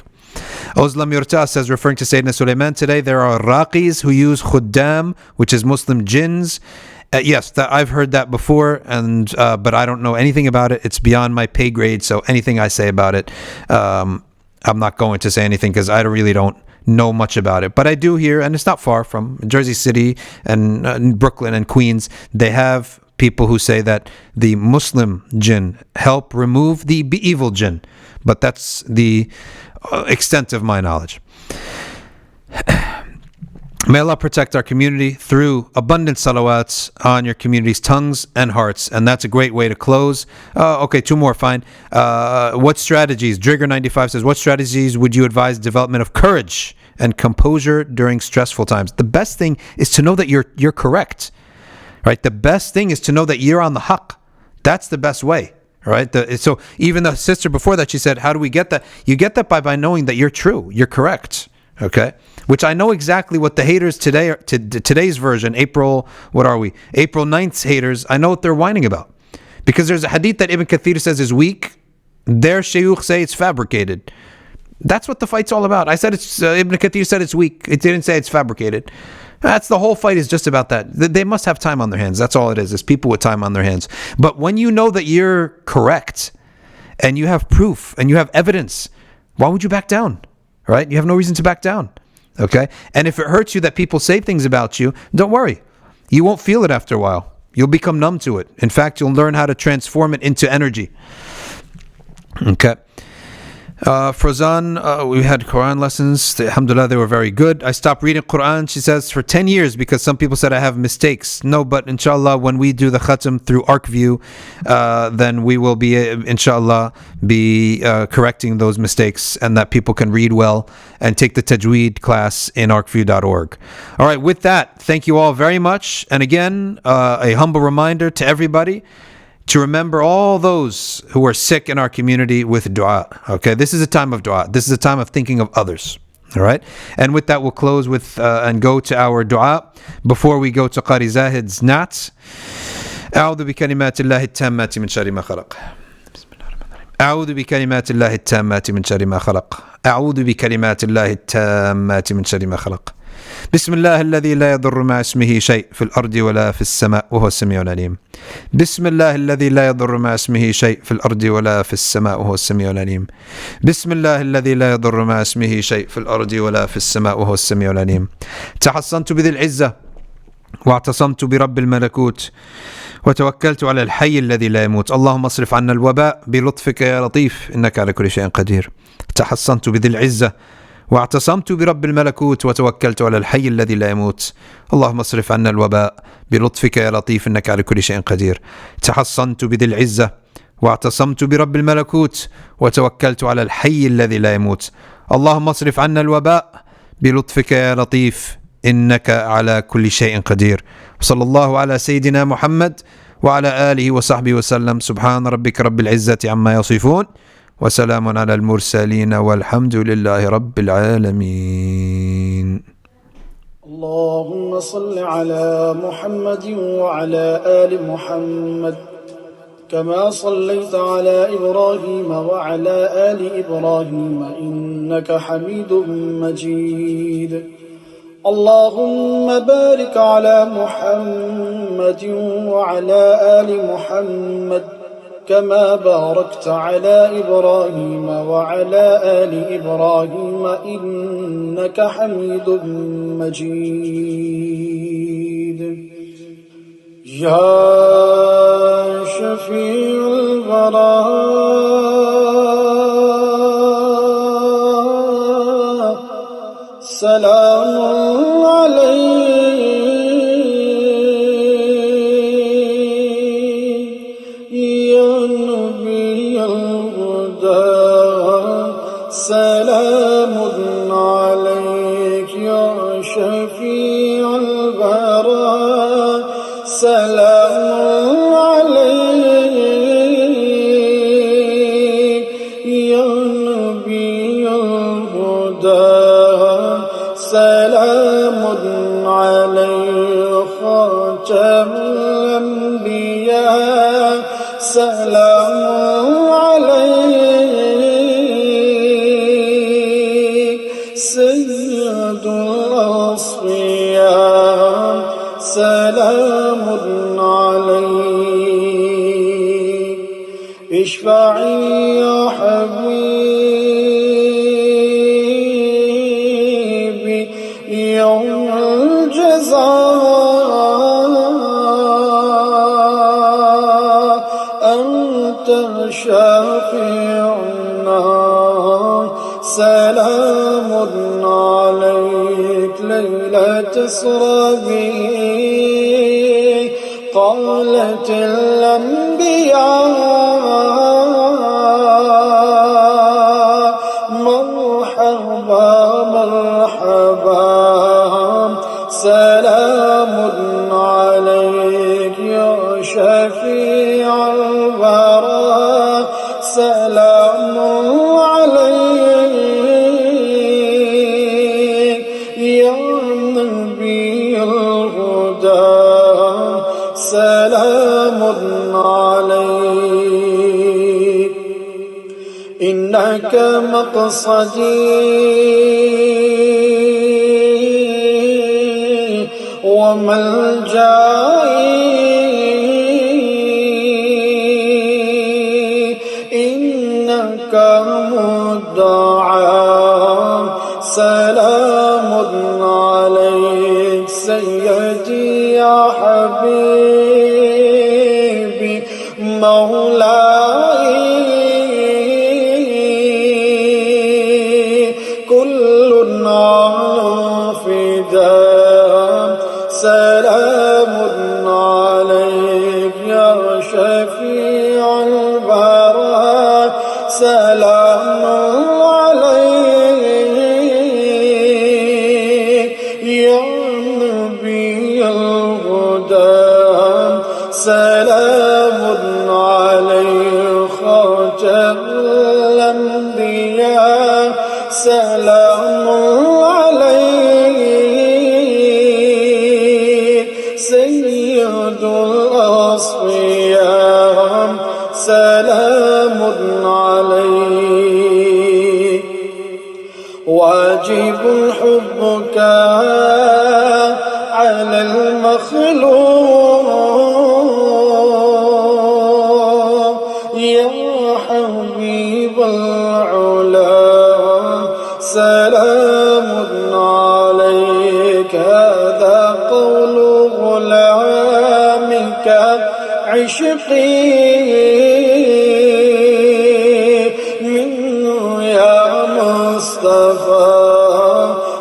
Ozlam Yurta says, referring to Sayyidina Sulayman today, there are raqis who use khuddam, which is Muslim jinns. Yes, I've heard that before, and but I don't know anything about it. It's beyond my pay grade, so anything I say about it, I'm not going to say anything, because I really don't know much about it. But I do hear, and it's not far from Jersey City and Brooklyn and Queens, they have people who say that the Muslim jinn help remove the evil jinn. But that's the extent of my knowledge. May Allah protect our community through abundant salawats on your community's tongues and hearts. And that's a great way to close. Okay, two more, fine. What strategies, Drigger95 says, what strategies would you advise development of courage and composure during stressful times? The best thing is to know that you're correct, right? The best thing is to know that you're on the haqq. That's the best way, right? So even the sister before that, she said, how do we get that? You get that by knowing that you're true, you're correct. Okay, which I know exactly what the haters today, today's version, April 9th's haters, I know what they're whining about. Because there's a hadith that Ibn Kathir says is weak, their shayukh say it's fabricated. That's what the fight's all about. I said Ibn Kathir said it's weak, it didn't say it's fabricated. That's the whole fight is just about that. They must have time on their hands, that's all it is people with time on their hands. But when you know that you're correct, and you have proof, and you have evidence, why would you back down? Right? You have no reason to back down. Okay? And if it hurts you that people say things about you, don't worry. You won't feel it after a while. You'll become numb to it. In fact, you'll learn how to transform it into energy. Okay? Frazan, we had Quran lessons. Alhamdulillah, they were very good. I stopped reading Quran, she says, for 10 years because some people said I have mistakes. No, but inshallah, when we do the khatam through ArcView, then we will be, inshallah, correcting those mistakes and that people can read well and take the tajweed class in arcview.org. All right, with that, thank you all very much. And again, a humble reminder to everybody to remember all those who are sick in our community with dua. Okay, this is a time of dua. This is a time of thinking of others. All right, and with that, we'll close with and go to our dua before we go to Qari Zahid's Nat. أعوذ بكلمات الله التامات من شر ما خلق. أعوذ بكلمات الله التامات من شر ما خلق. أعوذ بكلمات الله التامات من شر ما خلق. بسم الله الذي لا يضر مع اسمه شيء في الأرض ولا في السماء وهو السميع العليم. بسم الله الذي لا يضر مع اسمه شيء في الأرض ولا في السماء وهو السميع العليم. بسم الله الذي لا يضر مع اسمه شيء في الأرض ولا في السماء وهو السميع العليم. تحصنت بذي العزة واعتصمت برب الملكوت وتوكلت على الحي الذي لا يموت. اللهم اصرف عنا الوباء بلطفك يا لطيف إنك على كل شيء قدير. تحصنت بذي العزة واعتصمت برب الملكوت وتوكلت على الحي الذي لا يموت. اللهم اصرف عنا الوباء بلطفك يا لطيف إنك على كل شيء قدير. تحصنت بذي العزة واعتصمت برب الملكوت وتوكلت على الحي الذي لا يموت. اللهم اصرف عنا الوباء بلطفك يا لطيف إنك على كل شيء قدير. وصلى الله على سيدنا محمد وعلى آله وصحبه وسلم. سبحان ربك رب العزة عما يصفون وسلام على المرسلين والحمد لله رب العالمين. اللهم صل على محمد وعلى آل محمد كما صليت على إبراهيم وعلى آل إبراهيم إنك حميد مجيد. اللهم بارك على محمد وعلى آل محمد كما باركت على إبراهيم وعلى آل إبراهيم إنك حميد مجيد. يا شفيع البراء سلام عليك يا نبي الهدى سلام عليك يا شفيع البراء سلام عليك يا نبي الهدى سلام عليك خاتم الأنبياء سلام عليك سيد الأصفياء سلام عليك. اشفعي يا حبيبي يوم الجزاء أنت شافعنا سلام عليك ليلة لا تسربي قالت الأنبياء مرحبا مرحبا سلام عليك يا شفيع الورى سلام عليك يا نبي الهدى سلام عليك إنك مقصدي وملجئي إنك مدعى سلام عليك سيدي يا حبيبي مولاي كل النار فداء سلام عليك يا شفيع البراء سلام عليك يا نبي الهدى سلام عليك خاتم الأنبياء سلام عليك سيد الأصفياء سلام عليك واجب حبك على المخلوق يا حبيب العلا سلام عليك هذا قول غلامك عشقي منه يا مصطفى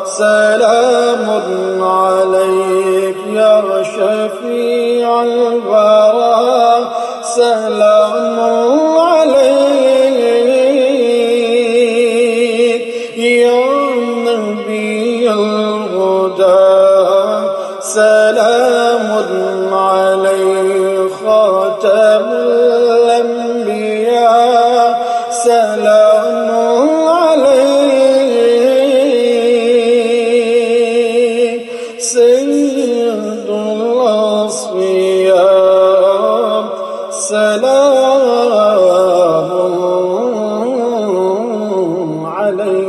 سلام عليك يا شفيع الورى سلام عليك يا نبي الهدى سلام عليك خاتم الأنبياء سلام عليك سيد الأصفياء سلام عليك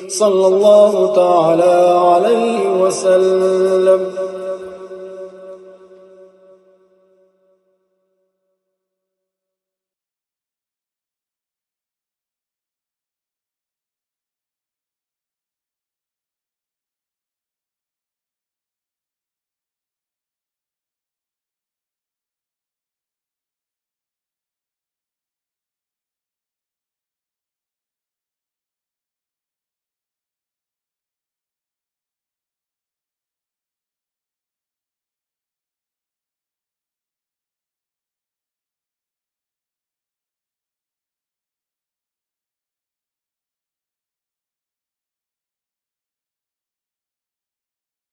صلى الله تعالى عليه وسلم